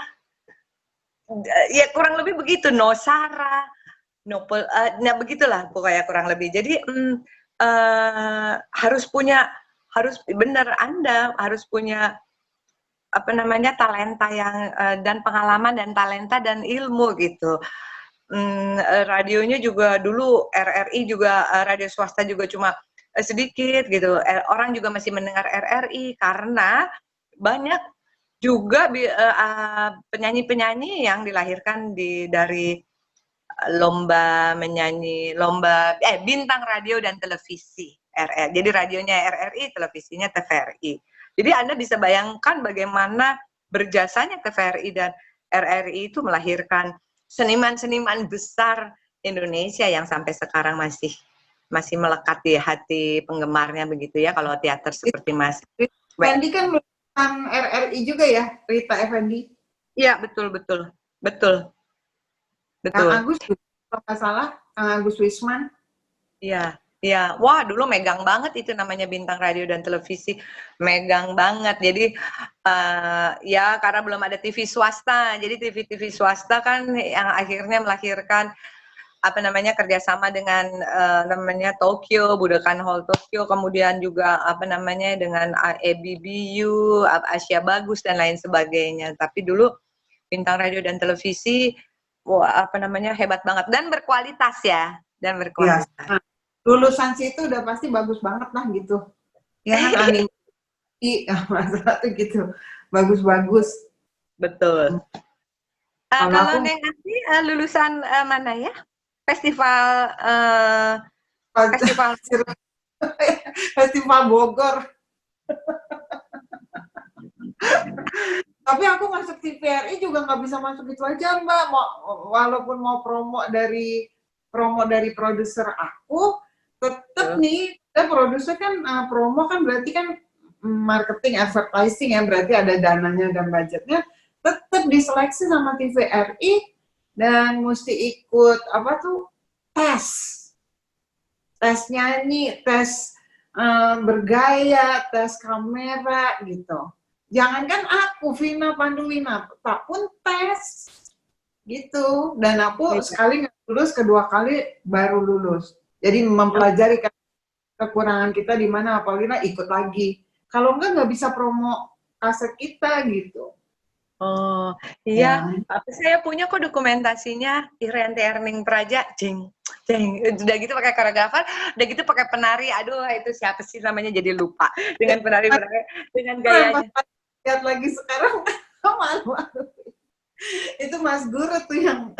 ya kurang lebih begitu, no sara, no nah begitulah pokoknya kurang lebih. Jadi harus benar, Anda harus punya apa namanya talenta yang dan pengalaman dan talenta dan ilmu gitu. Radionya juga dulu RRI juga radio swasta juga cuma sedikit gitu. Orang juga masih mendengar RRI karena banyak juga penyanyi-penyanyi yang dilahirkan dari lomba menyanyi, bintang radio dan televisi RRI. Jadi radionya RRI, televisinya TVRI. Jadi Anda bisa bayangkan bagaimana berjasanya TVRI dan RRI itu melahirkan seniman-seniman besar Indonesia yang sampai sekarang masih melekat di hati penggemarnya begitu ya, kalau teater seperti Mas Effendi kan lulusan RRI juga ya, Rita Effendi. Iya, betul, betul. Betul. Kang Betul. Agus juga, kalau nggak salah, Kang Agus Wisman. Iya, iya. Wah, dulu megang banget itu namanya bintang radio dan televisi. Megang banget. Jadi, ya karena belum ada TV swasta. Jadi TV-TV swasta kan yang akhirnya melahirkan apa namanya kerjasama dengan namanya Tokyo, Budokan Hall Tokyo, kemudian juga apa namanya dengan ABBU, Asia Bagus dan lain sebagainya. Tapi dulu bintang radio dan televisi, wah apa namanya hebat banget dan berkualitas ya, dan Ya, berkualitas. nah, lulusan situ udah pasti bagus banget lah gitu. Ya kan animasi, masalah tuh gitu, bagus-bagus. Betul. Kalau Kalau aku Neng nanti lulusan mana ya? Festival festival Festival Bogor. Tapi aku masuk TVRI juga nggak bisa masuk itu aja Mbak. Walaupun mau promo dari produser aku, tetap nih, kita produser kan promo kan berarti kan marketing, advertising ya, berarti ada dananya dan budgetnya, tetap diseleksi sama TVRI dan mesti ikut apa tuh tes, tes nyanyi, tes bergaya, tes kamera gitu. Jangankan aku, Vina Panduwinata, tak pun tes gitu. Dan aku sekali nggak lulus, kedua kali baru lulus. Jadi mempelajari kekurangan kita di mana, apalagi ikut lagi. Kalau enggak nggak bisa promo kaset kita gitu. Oh iya, saya punya kok dokumentasinya. Irianti Erning Praja, jeng, jeng, udah gitu pakai koreografer, udah gitu pakai penari. Aduh, itu siapa sih namanya, jadi lupa dengan penari-penari dengan gayanya. Lihat lagi sekarang malu. Itu Mas Guru tuh yang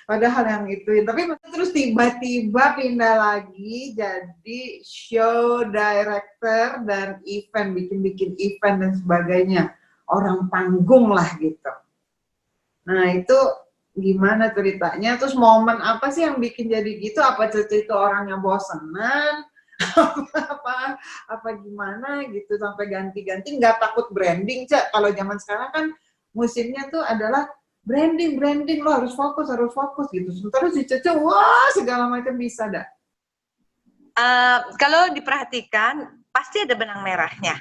padahal yang itu, tapi terus tiba-tiba pindah lagi jadi show director dan event, bikin event dan sebagainya, orang panggung lah gitu. Nah itu gimana ceritanya, terus momen apa sih yang bikin jadi gitu, apa itu orangnya bosenan apa gimana gitu sampai ganti-ganti, nggak takut branding, Cak? Kalau zaman sekarang kan musimnya tuh adalah branding lo harus fokus gitu. Sementara si Cece wah segala macam bisa dah. Kalau diperhatikan pasti ada benang merahnya,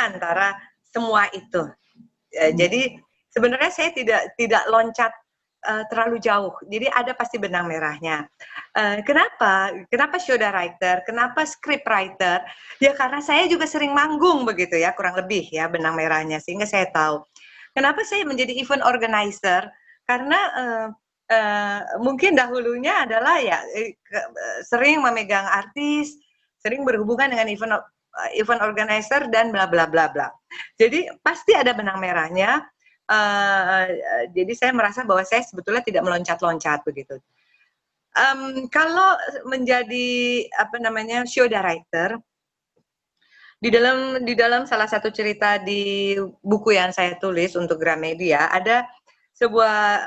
antara semua itu. Jadi sebenarnya saya tidak loncat terlalu jauh, jadi ada pasti benang merahnya. Kenapa show director, kenapa script writer? Ya karena saya juga sering manggung begitu ya, kurang lebih ya benang merahnya, sehingga saya tahu. Kenapa saya menjadi event organizer? Karena mungkin dahulunya adalah ya sering memegang artis, sering berhubungan dengan event organizer dan bla bla bla bla. Jadi pasti ada benang merahnya. Jadi saya merasa bahwa saya sebetulnya tidak meloncat-loncat begitu. Kalau menjadi show director, di dalam salah satu cerita di buku yang saya tulis untuk Gramedia ada sebuah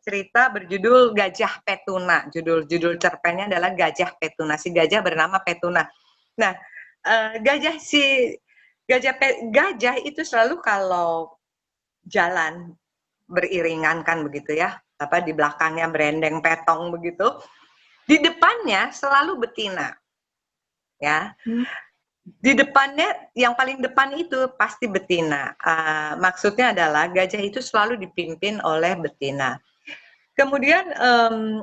cerita berjudul Gajah Petuna. Judul cerpennya adalah Gajah Petuna. Si gajah bernama Petuna. Nah, gajah itu selalu kalau jalan beriringan kan begitu ya, di belakangnya berendeng petong begitu, di depannya selalu betina, ya. Di depannya, yang paling depan itu pasti betina. Maksudnya adalah gajah itu selalu dipimpin oleh betina. Kemudian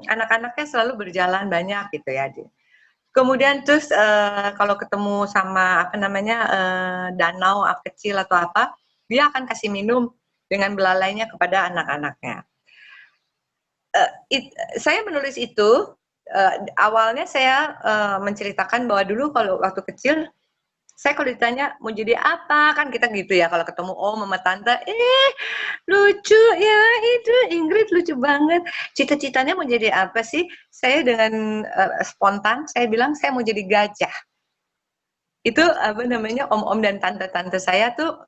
anak-anaknya selalu berjalan banyak gitu ya. Kemudian terus kalau ketemu sama danau kecil atau apa, dia akan kasih minum dengan belalainya kepada anak-anaknya. Saya menulis itu awalnya saya menceritakan bahwa dulu kalau waktu kecil, saya kalau ditanya mau jadi apa, kan kita gitu ya kalau ketemu om sama tante, lucu ya itu Ingrid lucu banget. Cita-citanya mau jadi apa sih? Saya dengan spontan saya bilang saya mau jadi gajah. Itu om-om dan tante-tante saya tuh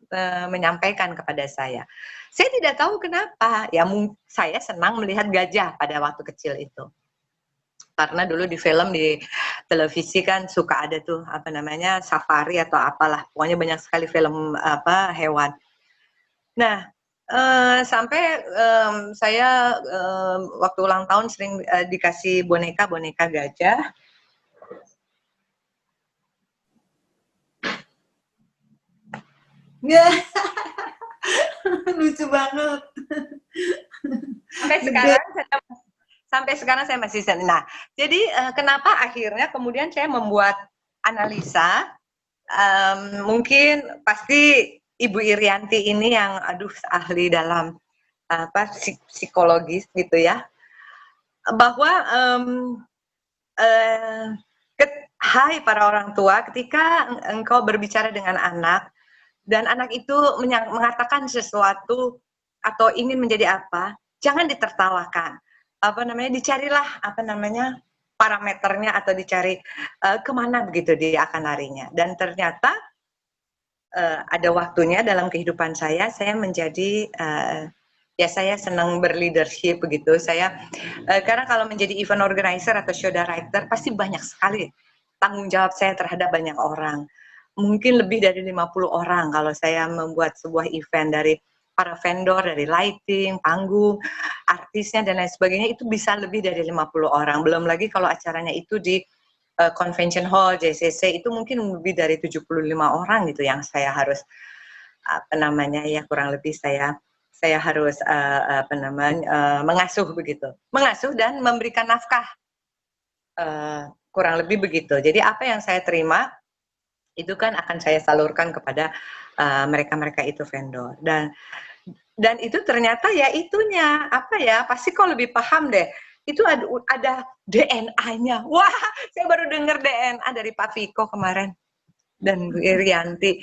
menyampaikan kepada saya. Saya tidak tahu kenapa. Ya saya senang melihat gajah pada waktu kecil itu. Karena dulu di film, di televisi kan suka ada tuh safari atau apalah, pokoknya banyak sekali film hewan. Nah sampai saya waktu ulang tahun sering dikasih boneka gajah. Ya, lucu banget. Sampai sekarang saya masih senang. Nah, jadi kenapa akhirnya kemudian saya membuat analisa, mungkin pasti Ibu Irianti ini yang ahli dalam psikologis gitu ya, bahwa hai para orang tua, ketika engkau berbicara dengan anak dan anak itu mengatakan sesuatu atau ingin menjadi apa, jangan ditertawakan. Dicarilah parameternya atau dicari kemana begitu dia akan larinya. Dan ternyata ada waktunya dalam kehidupan saya menjadi ya saya senang berleadership begitu. Saya karena kalau menjadi event organizer atau show director pasti banyak sekali tanggung jawab saya terhadap banyak orang. Mungkin lebih dari 50 orang kalau saya membuat sebuah event, dari para vendor, dari lighting, panggung, artisnya dan lain sebagainya, itu bisa lebih dari 50 orang. Belum lagi kalau acaranya itu di convention hall JCC, itu mungkin lebih dari 75 orang gitu yang saya harus kurang lebih saya harus mengasuh begitu, mengasuh dan memberikan nafkah, kurang lebih begitu. Jadi apa yang saya terima itu kan akan saya salurkan kepada mereka-mereka itu vendor, dan itu ternyata ya itunya pasti kau lebih paham deh, itu ada DNA-nya. Wah, saya baru dengar DNA dari Pak Viko kemarin dan Bu Irianti.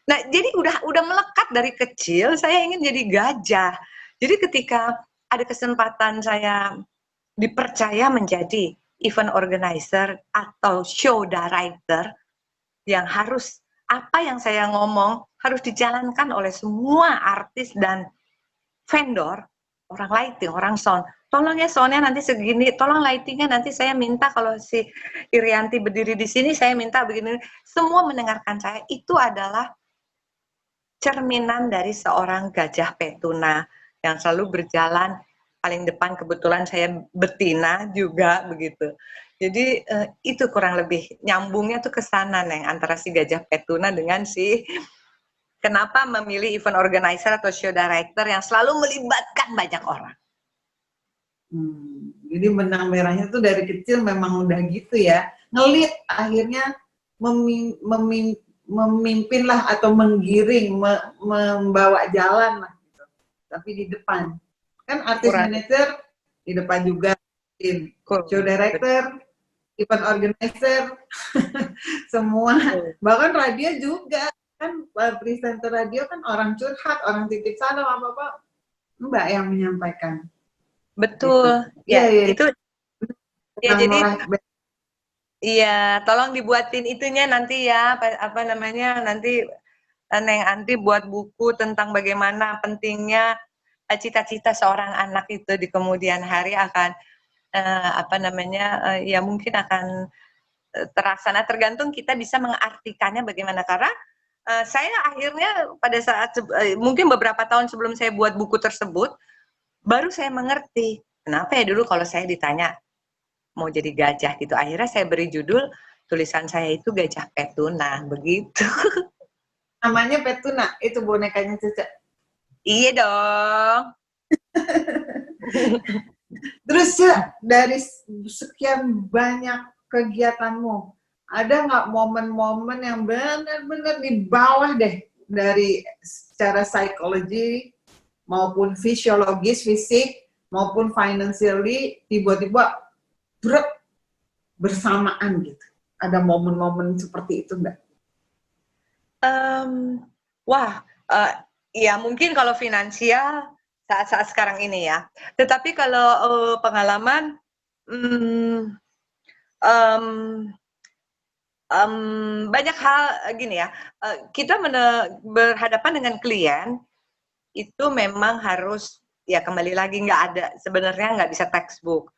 Nah, jadi udah melekat dari kecil saya ingin jadi gajah. Jadi ketika ada kesempatan saya dipercaya menjadi event organizer atau show director, yang harus apa yang saya ngomong harus dijalankan oleh semua artis dan vendor, orang lighting, orang sound. Tolong ya soundnya nanti segini, tolong lightingnya nanti saya minta kalau si Irianti berdiri di sini saya minta begini. Semua mendengarkan saya, itu adalah cerminan dari seorang gajah petuna yang selalu berjalan paling depan. Kebetulan saya betina juga begitu. Jadi itu kurang lebih nyambungnya tuh ke sana, Neng, antara si gajah petuna dengan si kenapa memilih event organizer atau show director yang selalu melibatkan banyak orang. Jadi benang merahnya tuh dari kecil memang udah gitu ya, ngelit akhirnya memimpin lah atau menggiring, membawa jalan lah gitu. Tapi di depan kan artis manager di depan juga, show director, event organizer, semua, bahkan radio juga kan, presenter radio kan orang curhat, orang titip salam apa Mbak yang menyampaikan. Betul, gitu. Ya, itu ya jadi iya, tolong dibuatin itunya nanti ya, nanti Neng Anti buat buku tentang bagaimana pentingnya cita-cita seorang anak itu di kemudian hari akan ya mungkin akan terlaksana, tergantung kita bisa mengartikannya bagaimana. Karena saya akhirnya pada saat mungkin beberapa tahun sebelum saya buat buku tersebut, baru saya mengerti kenapa ya dulu kalau saya ditanya mau jadi gajah gitu, akhirnya saya beri judul tulisan saya itu Gajah Petuna begitu. Namanya Petuna, itu bonekanya Cece. Iya dong. Terus ya, dari sekian banyak kegiatanmu, ada nggak momen-momen yang benar-benar di bawah deh, dari secara psikologi maupun fisiologis, fisik maupun financially, tiba-tiba bersamaan gitu? Ada momen-momen seperti itu nggak? Ya mungkin kalau finansial saat-saat sekarang ini ya. Tetapi kalau pengalaman, banyak hal gini ya. Kita berhadapan dengan klien itu memang harus ya kembali lagi sebenarnya nggak bisa textbook.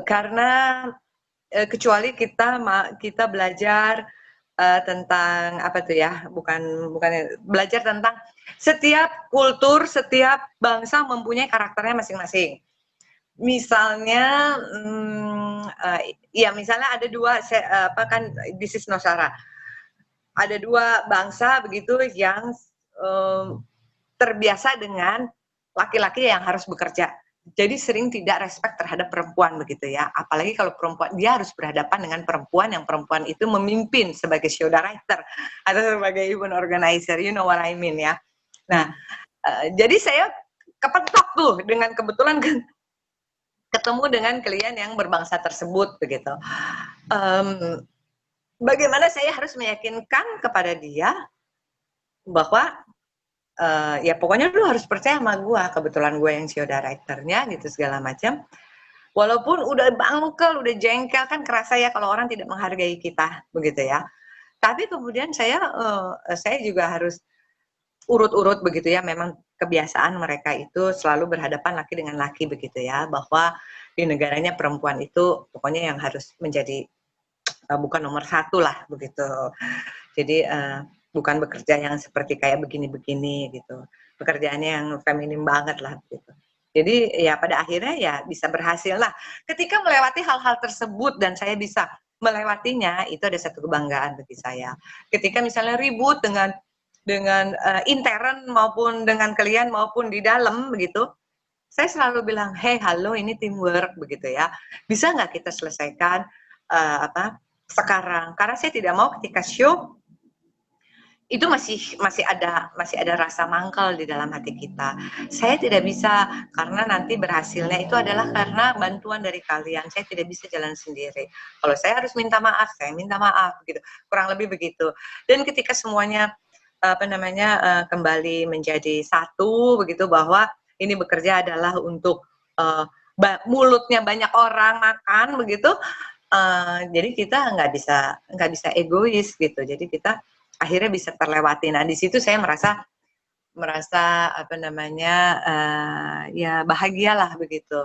Karena kecuali kita belajar tentang apa tuh ya, bukan belajar tentang setiap kultur, setiap bangsa mempunyai karakternya masing-masing. Misalnya misalnya ada dua bisnis Nosara, ada dua bangsa begitu yang terbiasa dengan laki-laki yang harus bekerja. Jadi sering tidak respect terhadap perempuan begitu ya. Apalagi kalau perempuan, dia harus berhadapan dengan perempuan yang perempuan itu memimpin sebagai show director atau sebagai event organizer. You know what I mean ya. Nah, jadi saya kepentok tuh dengan kebetulan ketemu dengan klien yang berbangsa tersebut begitu. Bagaimana saya harus meyakinkan kepada dia bahwa ya pokoknya lu harus percaya sama gue, kebetulan gue yang show directornya gitu segala macam. Walaupun udah bangkel, udah jengkel, kan kerasa ya kalau orang tidak menghargai kita begitu ya. Tapi kemudian saya juga harus urut-urut begitu ya. Memang kebiasaan mereka itu selalu berhadapan laki dengan laki begitu ya, bahwa di negaranya perempuan itu pokoknya yang harus menjadi bukan nomor satu lah begitu. Jadi bukan bekerja yang seperti kayak begini-begini gitu. Pekerjaannya yang feminim banget lah gitu. Jadi ya pada akhirnya ya bisa berhasil lah. Ketika melewati hal-hal tersebut dan saya bisa melewatinya, itu ada satu kebanggaan bagi saya. Ketika misalnya ribut dengan intern maupun dengan klien maupun di dalam begitu, saya selalu bilang, hey halo ini teamwork begitu ya. Bisa nggak kita selesaikan sekarang? Karena saya tidak mau ketika show itu masih ada rasa mangkal di dalam hati kita. Saya tidak bisa karena nanti berhasilnya itu adalah karena bantuan dari kalian. Saya tidak bisa jalan sendiri. Kalau saya harus minta maaf, saya minta maaf gitu. Kurang lebih begitu. Dan ketika semuanya kembali menjadi satu begitu, bahwa ini bekerja adalah untuk mulutnya banyak orang makan begitu. Jadi kita nggak bisa egois gitu. Jadi kita akhirnya bisa terlewati. Nah di situ saya merasa ya bahagialah begitu.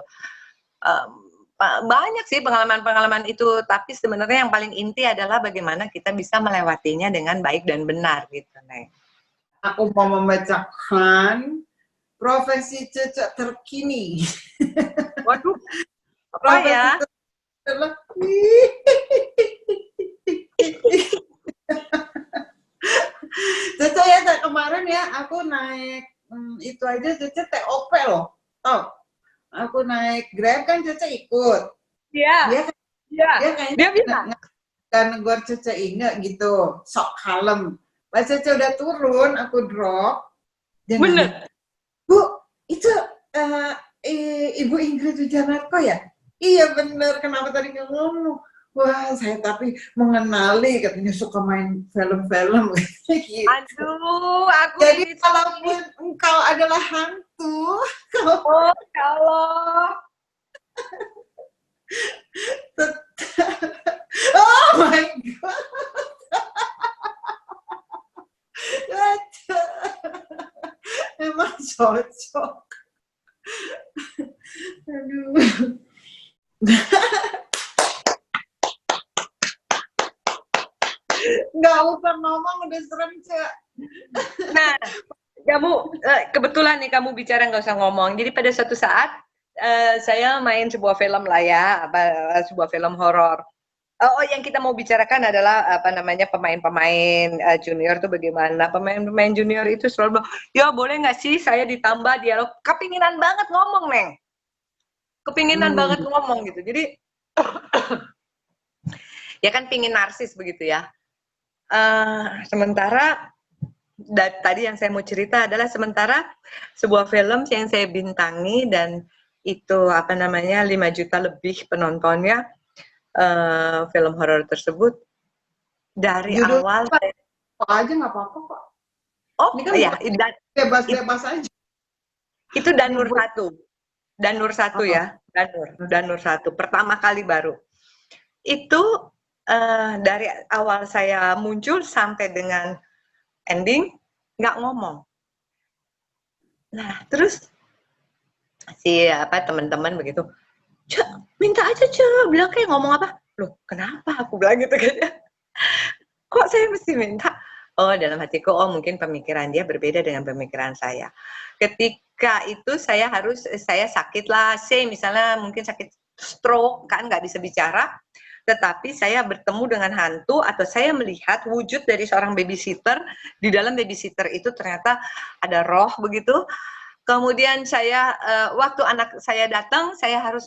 Banyak sih pengalaman-pengalaman itu, tapi sebenarnya yang paling inti adalah bagaimana kita bisa melewatinya dengan baik dan benar gitu, Neng. Aku mau membacakan profesi Cece terkini. Waduh, apa profesi ya? Adalah Cece ya, kemarin ya aku naik itu aja Cece TOP loh. Tau? Aku naik Grab kan Cece ikut. Iya. Dia kayaknya dia bisa. Kan negor Cece inget gitu. Sok kalem. Pas Cece udah turun, aku drop. Dia bener. nanya, Bu, itu Ibu Ingrid Wijanarko ya? Iya bener, kenapa tadi nggak ngomong? Wah, saya tapi mengenali, katanya suka main film-film. Gitu. Aduh, aku jadi kalaupun engkau adalah hantu, kalau oh my god, emang cocok. Aduh. Nggak usah ngomong, udah serem, Cek. Nah, kamu kebetulan nih kamu bicara nggak usah ngomong. Jadi pada suatu saat saya main sebuah film lah ya, sebuah film horor. Oh, yang kita mau bicarakan adalah pemain-pemain junior tuh bagaimana. Pemain-pemain junior itu selalu bilang, ya boleh nggak sih saya ditambah dialog. Kepinginan banget ngomong, Neng. Kepinginan banget ngomong gitu. Jadi ya kan pingin narsis begitu ya. Sementara tadi yang saya mau cerita adalah sementara sebuah film yang saya bintangi dan itu 5 juta lebih penontonnya, film horor tersebut dari Judul awal apa aja nggak apa-apa kok. Oh iya, bebas-bebas aja. Itu Danur 1. Danur 1 ya, Danur 1 pertama kali baru. Itu dari awal saya muncul sampai dengan ending nggak ngomong. Nah terus si teman-teman begitu, Cek, minta aja Cek, bilang kayak ngomong apa? Loh kenapa? Aku bilang gitu kan. Kok saya mesti minta? Oh dalam hatiku, oh mungkin pemikiran dia berbeda dengan pemikiran saya. Ketika itu saya sakit lah, misalnya mungkin sakit stroke kan nggak bisa bicara. Tetapi saya bertemu dengan hantu atau saya melihat wujud dari seorang babysitter. Di dalam babysitter itu ternyata ada roh begitu. Kemudian saya waktu anak saya datang, saya harus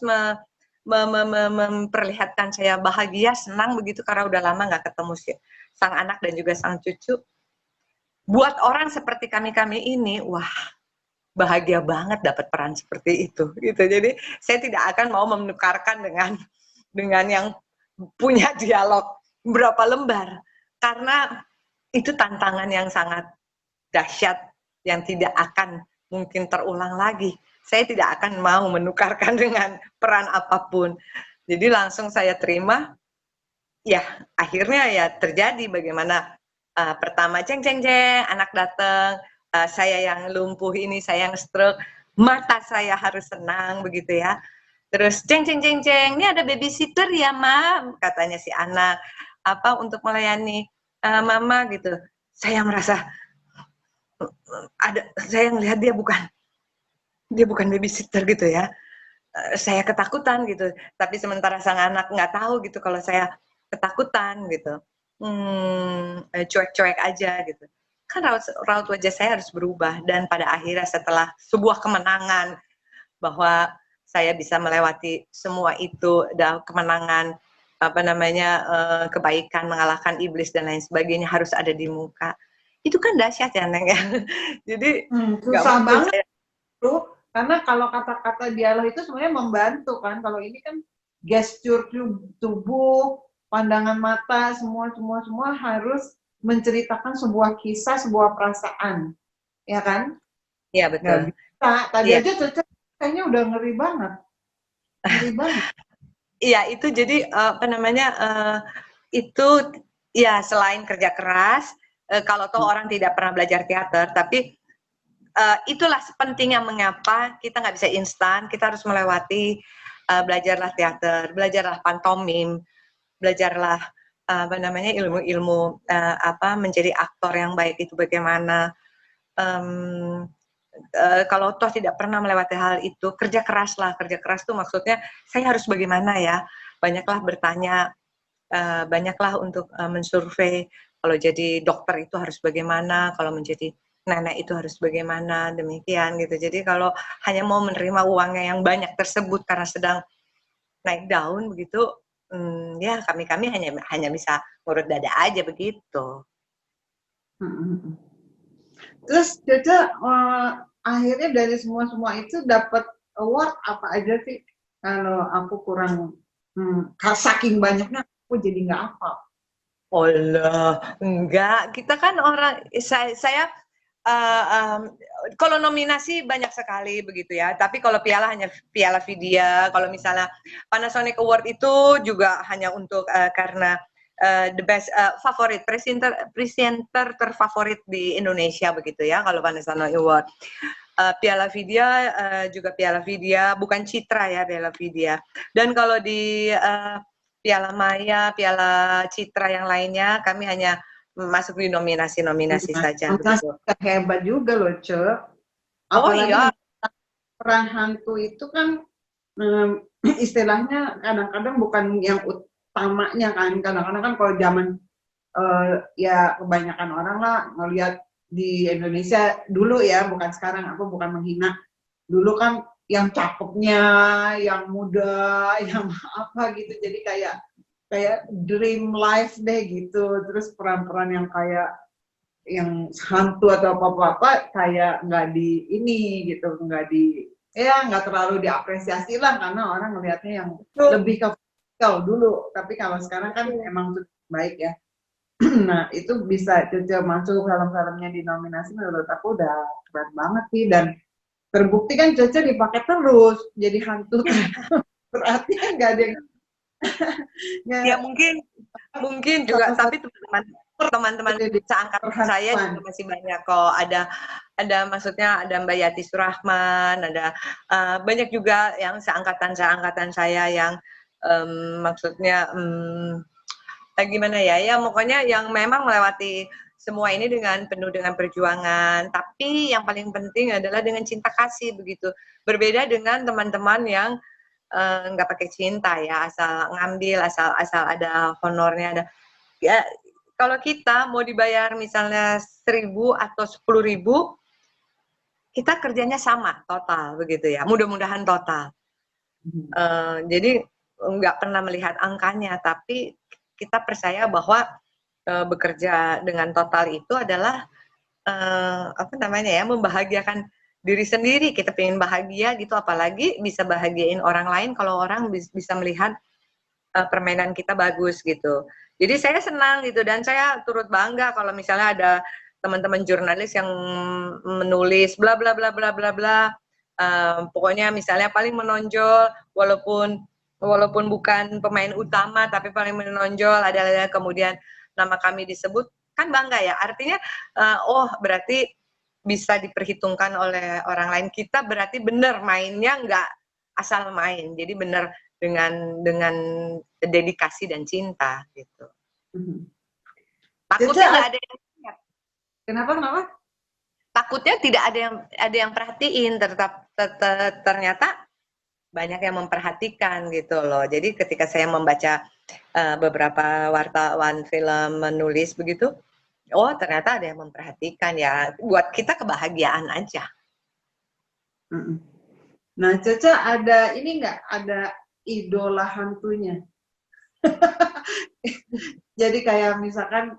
memperlihatkan saya bahagia, senang begitu karena udah lama nggak ketemu sang anak dan juga sang cucu. Buat orang seperti kami ini, wah bahagia banget dapat peran seperti itu. Gitu. Jadi saya tidak akan mau menukarkan dengan yang punya dialog berapa lembar karena itu tantangan yang sangat dahsyat yang tidak akan mungkin terulang lagi. Saya tidak akan mau menukarkan dengan peran apapun. Jadi langsung saya terima. Ya, akhirnya ya terjadi bagaimana pertama ceng anak datang, saya yang lumpuh ini, saya yang stroke, mata saya harus senang begitu ya. Terus jeng jeng jeng jeng, ini ada babysitter ya Ma, katanya si anak, apa untuk melayani Mama gitu. Saya merasa saya ngelihat dia bukan babysitter gitu ya. Saya ketakutan gitu. Tapi sementara sang anak nggak tahu gitu kalau saya ketakutan gitu. Cuek-cuek aja gitu. Kan raut wajah saya harus berubah, dan pada akhirnya setelah sebuah kemenangan bahwa saya bisa melewati semua itu, dan kemenangan apa namanya kebaikan mengalahkan iblis dan lain sebagainya harus ada di muka. Itu kan dahsyat ya Neng ya. Jadi nggak susah mungkin banget saya. tuh, karena kalau kata-kata dialog itu sebenarnya membantu kan, kalau ini kan gestur tubuh, pandangan mata, semua harus menceritakan sebuah kisah, sebuah perasaan, ya kan? Iya Nggak betul. bisa. Tadi Iya. aja Cece kayaknya udah ngeri banget. Ngeri banget. Iya, itu jadi apa namanya itu ya selain kerja keras, kalau toh orang tidak pernah belajar teater, tapi itulah pentingnya mengapa kita nggak bisa instan, kita harus melewati belajarlah teater, belajarlah pantomim, belajarlah apa namanya ilmu-ilmu apa menjadi aktor yang baik itu bagaimana. Um, kalau toh tidak pernah melewati hal itu, kerja keras lah. Kerja keras tuh maksudnya saya harus bagaimana ya? Banyaklah bertanya, banyaklah untuk mensurvei. Kalau jadi dokter itu harus bagaimana? Kalau menjadi nenek itu harus bagaimana? Demikian gitu. Jadi kalau hanya mau menerima uangnya yang banyak tersebut karena sedang naik daun begitu, ya kami hanya bisa ngurut dada aja begitu. Terus Cece akhirnya dari semua itu dapat award apa aja sih? Kalau aku kurang saking banyaknya aku jadi nggak hafal. Allah, enggak. Kita kan orang, saya kalau nominasi banyak sekali begitu ya. Tapi kalau piala hanya piala Vidya. Kalau misalnya Panasonic Award itu juga hanya untuk karena the best favorit presenter terfavorit di Indonesia begitu ya. Kalau Panasonic Award. Piala Vidya juga Piala Vidya, bukan Citra ya Piala Vidya. Dan kalau di Piala Maya, Piala Citra yang lainnya, kami hanya masuk di nominasi-nominasi saja. Begitu. Hebat juga loh, Ce. Oh Apalagi iya. peran hantu itu kan istilahnya kadang-kadang bukan yang utamanya kan. Kadang-kadang kan kalau zaman ya kebanyakan orang lah ngelihat di Indonesia dulu ya, bukan sekarang, aku bukan menghina. Dulu kan yang cakepnya, yang muda, yang apa gitu. Jadi kayak dream life deh gitu. Terus peran-peran yang kayak yang hantu atau apa-apa kayak nggak di ini gitu, nggak terlalu diapresiasi lah karena orang melihatnya yang lebih ke physical dulu. Tapi kalau sekarang kan emang baik ya. Nah itu bisa Cece masuk film-filmnya di nominasi, menurut aku udah keren banget sih, dan terbukti kan Cece dipakai terus jadi hantu. Berarti kan nggak ada yang Ya mungkin juga, tapi teman-teman seangkatan saya juga masih banyak kok. Ada maksudnya ada Mbak Yati Surahman, ada banyak juga yang seangkatan saya yang maksudnya gimana ya, ya pokoknya yang memang melewati semua ini dengan penuh dengan perjuangan, tapi yang paling penting adalah dengan cinta kasih begitu. Berbeda dengan teman-teman yang nggak pakai cinta ya, asal ngambil, asal ada honornya, ada ya. Kalau kita mau dibayar misalnya 1.000 atau 10.000, kita kerjanya sama total begitu ya, mudah-mudahan total. Jadi nggak pernah melihat angkanya, tapi kita percaya bahwa bekerja dengan total itu adalah apa namanya ya, membahagiakan diri sendiri. Kita pengen bahagia gitu, apalagi bisa bahagiain orang lain kalau orang bisa melihat permainan kita bagus gitu. Jadi saya senang gitu, dan saya turut bangga kalau misalnya ada teman-teman jurnalis yang menulis bla bla bla bla bla bla. Pokoknya misalnya paling menonjol, walaupun bukan pemain utama tapi paling menonjol adalah kemudian nama kami disebut, kan bangga ya. Artinya oh berarti bisa diperhitungkan oleh orang lain. Kita berarti benar mainnya nggak asal main, jadi benar dengan dedikasi dan cinta gitu. Takutnya nggak ada yang lihat. Kenapa? Takutnya tidak ada yang perhatiin, ternyata banyak yang memperhatikan gitu loh. Jadi ketika saya membaca beberapa wartawan film menulis begitu, oh ternyata ada yang memperhatikan ya. Buat kita kebahagiaan aja. Nah, Caca ada ini nggak, ada idola hantunya? Jadi kayak misalkan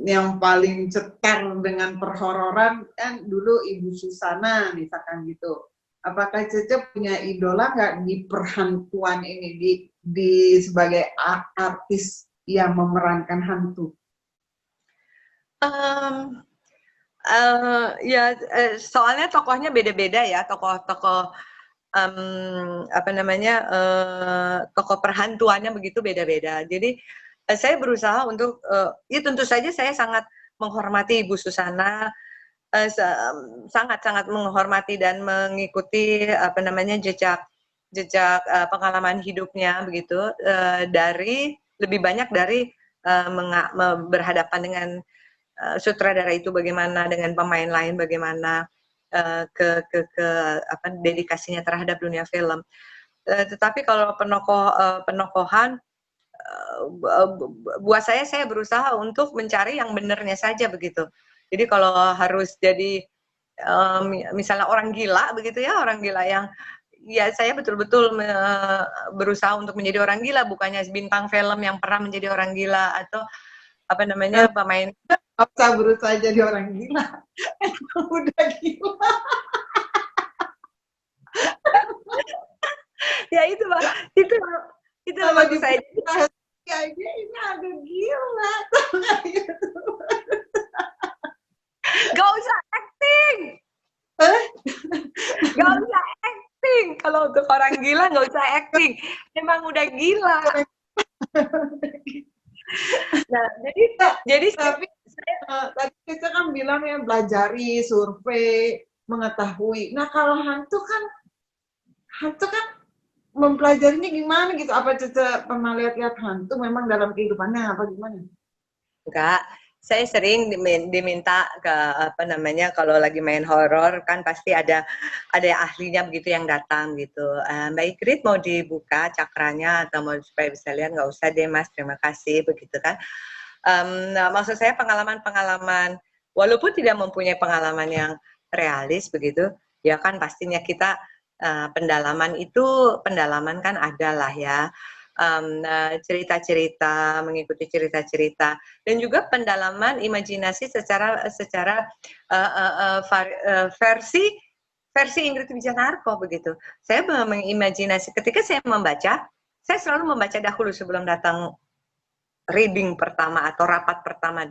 yang paling cetar dengan perhororan kan dulu Ibu Susana misalkan gitu. Apakah Caca punya idola nggak di perhantuan ini, di sebagai artis yang memerankan hantu? Soalnya tokohnya beda-beda ya, tokoh-tokoh apa namanya, tokoh perhantuannya begitu beda-beda. Jadi saya berusaha untuk ya tentu saja saya sangat menghormati Ibu Susana, sangat-sangat menghormati dan mengikuti apa namanya jejak pengalaman hidupnya begitu, dari lebih banyak dari berhadapan dengan sutradara itu bagaimana, dengan pemain lain bagaimana, ke apa dedikasinya terhadap dunia film. Tetapi kalau penokohan, buat saya berusaha untuk mencari yang benernya saja begitu. Jadi kalau harus jadi misalnya orang gila begitu ya, orang gila yang ya saya betul-betul berusaha untuk menjadi orang gila, bukannya bintang film yang pernah menjadi orang gila atau apa namanya pemain. Saya berusaha jadi orang gila. Udah gila. Ya itu Pak, itu maksud saya. Kayaknya ini ada gila. Gak usah acting. Gak usah acting. Kalau untuk orang gila gak usah acting. Memang udah gila. Nah, jadi tapi tadi kita kan bilang ya belajari, survei, mengetahui. Nah, kalau hantu kan mempelajarinya gimana gitu? Apa Caca pernah lihat hantu memang dalam kehidupannya apa gimana? Enggak, saya sering diminta ke apa namanya kalau lagi main horor kan pasti ada ahlinya begitu yang datang gitu. Mbak Ikrit mau dibuka cakranya atau mau supaya bisa lihat, nggak usah deh Mas, terima kasih begitu kan. Nah, maksud saya pengalaman walaupun tidak mempunyai pengalaman yang realis begitu, ya kan pastinya kita pendalaman kan ada lah ya. Cerita-cerita, mengikuti cerita-cerita, dan juga pendalaman imajinasi secara versi Ingrid Wijanarko begitu. Saya mengimajinasi ketika saya membaca, saya selalu membaca dahulu sebelum datang reading pertama atau rapat pertama.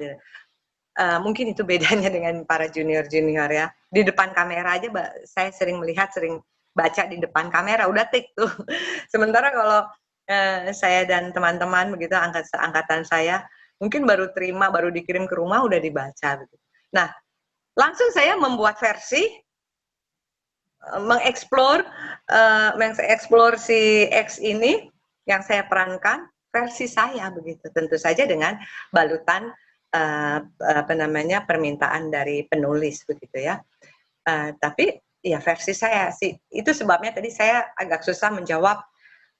Mungkin itu bedanya dengan para junior ya. Di depan kamera aja saya sering baca di depan kamera, udah tik tuh. Sementara kalau saya dan teman-teman begitu angkatan saya mungkin baru dikirim ke rumah udah dibaca begitu. Nah, langsung saya membuat versi, mengeksplor si X ini yang saya perankan versi saya begitu, tentu saja dengan balutan permintaan dari penulis begitu ya. Tapi ya versi saya sih, itu sebabnya tadi saya agak susah menjawab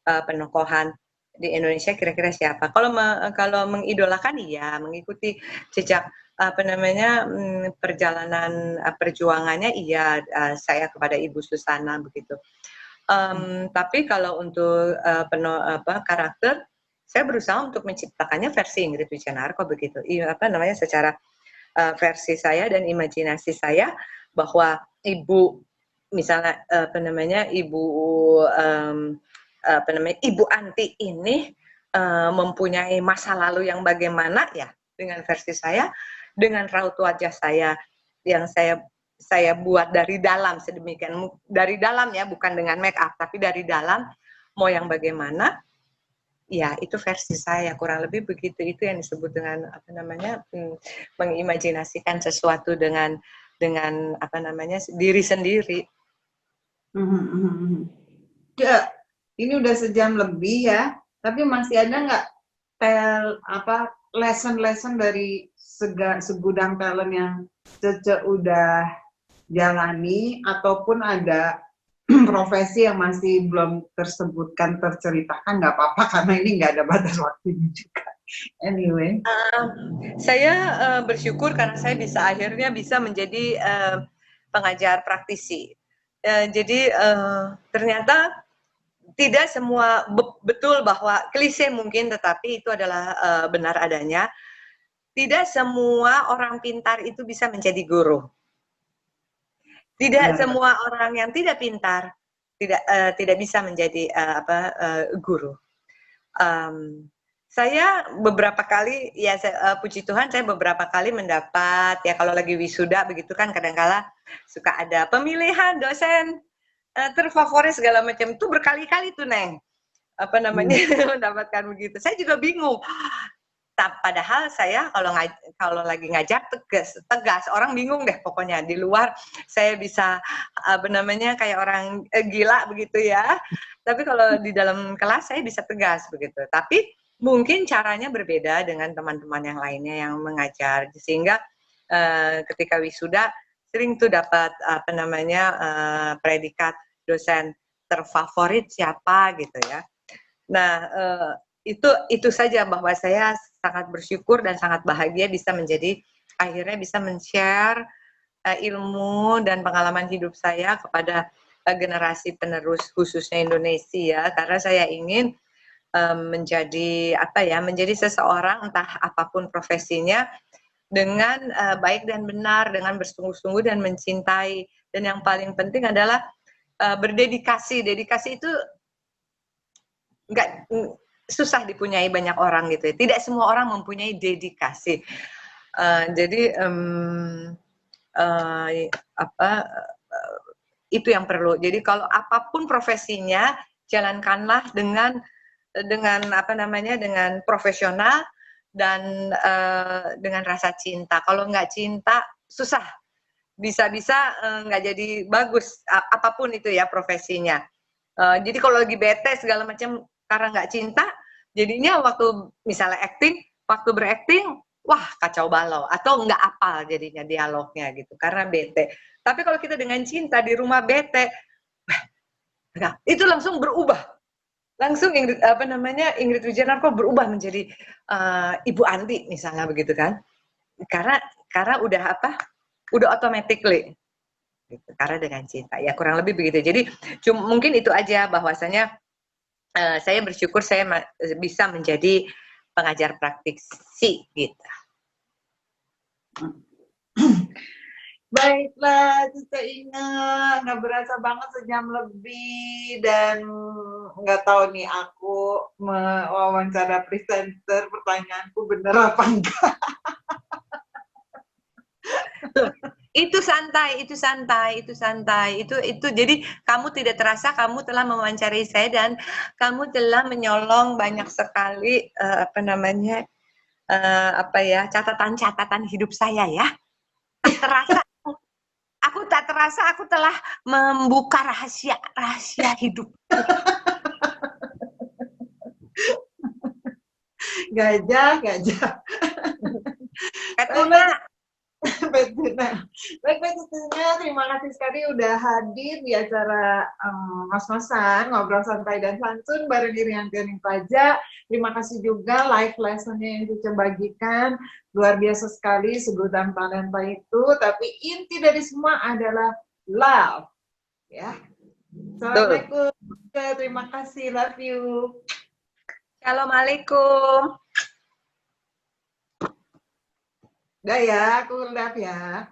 penokohan di Indonesia kira-kira siapa. Kalau mengidolakan iya, mengikuti jejak perjalanan perjuangannya iya, saya kepada Ibu Susana begitu. Tapi kalau untuk karakter, saya berusaha untuk menciptakannya versi Ingrid Wijanarko begitu. Secara versi saya dan imajinasi saya bahwa ibu misalnya Ibu Anti ini mempunyai masa lalu yang bagaimana ya, dengan versi saya, dengan raut wajah saya yang saya buat dari dalam sedemikian, dari dalam ya, bukan dengan make up tapi dari dalam, mau yang bagaimana ya, itu versi saya, kurang lebih begitu. Itu yang disebut dengan mengimajinasikan sesuatu dengan apa namanya diri sendiri. Ya, ini udah sejam lebih ya, tapi masih ada nggak lesson dari segudang talent yang Cece udah jalani, ataupun ada profesi yang masih belum terceritakan, nggak apa-apa karena ini nggak ada batas waktunya juga. Anyway, saya bersyukur karena saya akhirnya bisa menjadi pengajar praktisi. Jadi ternyata tidak semua betul bahwa klise mungkin, tetapi itu adalah benar adanya. Tidak semua orang pintar itu bisa menjadi guru. Tidak semua orang yang tidak pintar tidak bisa menjadi guru. Saya beberapa kali, ya puji Tuhan, saya beberapa kali mendapat, ya kalau lagi wisuda begitu kan, kadang-kala suka ada pemilihan dosen terfavorit segala macam, itu berkali-kali tuh Neng, apa namanya, mendapatkan begitu. Saya juga bingung. Padahal saya kalau lagi ngajar tegas, orang bingung deh pokoknya. Di luar saya bisa apa namanya kayak orang gila begitu ya. Tapi kalau di dalam kelas saya bisa tegas begitu. Tapi mungkin caranya berbeda dengan teman-teman yang lainnya yang mengajar, sehingga ketika wisuda sering tuh dapat apa namanya predikat dosen terfavorit siapa gitu ya. Nah itu saja, bahwa saya sangat bersyukur dan sangat bahagia akhirnya bisa men-share ilmu dan pengalaman hidup saya kepada generasi penerus khususnya Indonesia, karena saya ingin menjadi seseorang, entah apapun profesinya, dengan baik dan benar, dengan bersungguh-sungguh dan mencintai, dan yang paling penting adalah berdedikasi. Dedikasi itu nggak susah dipunyai banyak orang gitu ya. Tidak semua orang mempunyai dedikasi. Jadi itu yang perlu. Jadi kalau apapun profesinya, jalankanlah dengan dengan profesional dan dengan rasa cinta. Kalau nggak cinta, susah. Bisa-bisa nggak jadi bagus apapun itu ya profesinya. Jadi kalau lagi bete segala macam karena nggak cinta, jadinya waktu misalnya waktu berakting, wah kacau balau, atau nggak apal jadinya dialognya gitu, karena bete. Tapi kalau kita dengan cinta di rumah bete, itu langsung berubah. Langsung Ingrid Wijanarko berubah menjadi Ibu Andi misalnya begitu kan. Karena udah automatically. Gitu, karena dengan cinta, ya kurang lebih begitu. Jadi mungkin itu aja, bahwasanya saya bersyukur saya bisa menjadi pengajar praktisi gitu. Baiklah, Cica ingat, nggak berasa banget sejam lebih, dan nggak tahu nih aku mewawancara presenter, pertanyaanku bener apa enggak. Itu santai. Jadi kamu tidak terasa kamu telah mewawancarai saya dan kamu telah menyolong banyak sekali catatan-catatan hidup saya ya. Tak terasa aku telah membuka rahasia hidup. Gajah. Betuna. Baik, terima kasih sekali udah hadir di acara ngos-ngosan, ngobrol santai dan santun bareng Irian Tianing Praja. Terima kasih juga live lessonnya yang Cica bagikan, luar biasa sekali segudang talenta itu. Tapi inti dari semua adalah love, ya. Assalamualaikum. Terima kasih, love you. Assalamualaikum. Udah ya, aku love ya.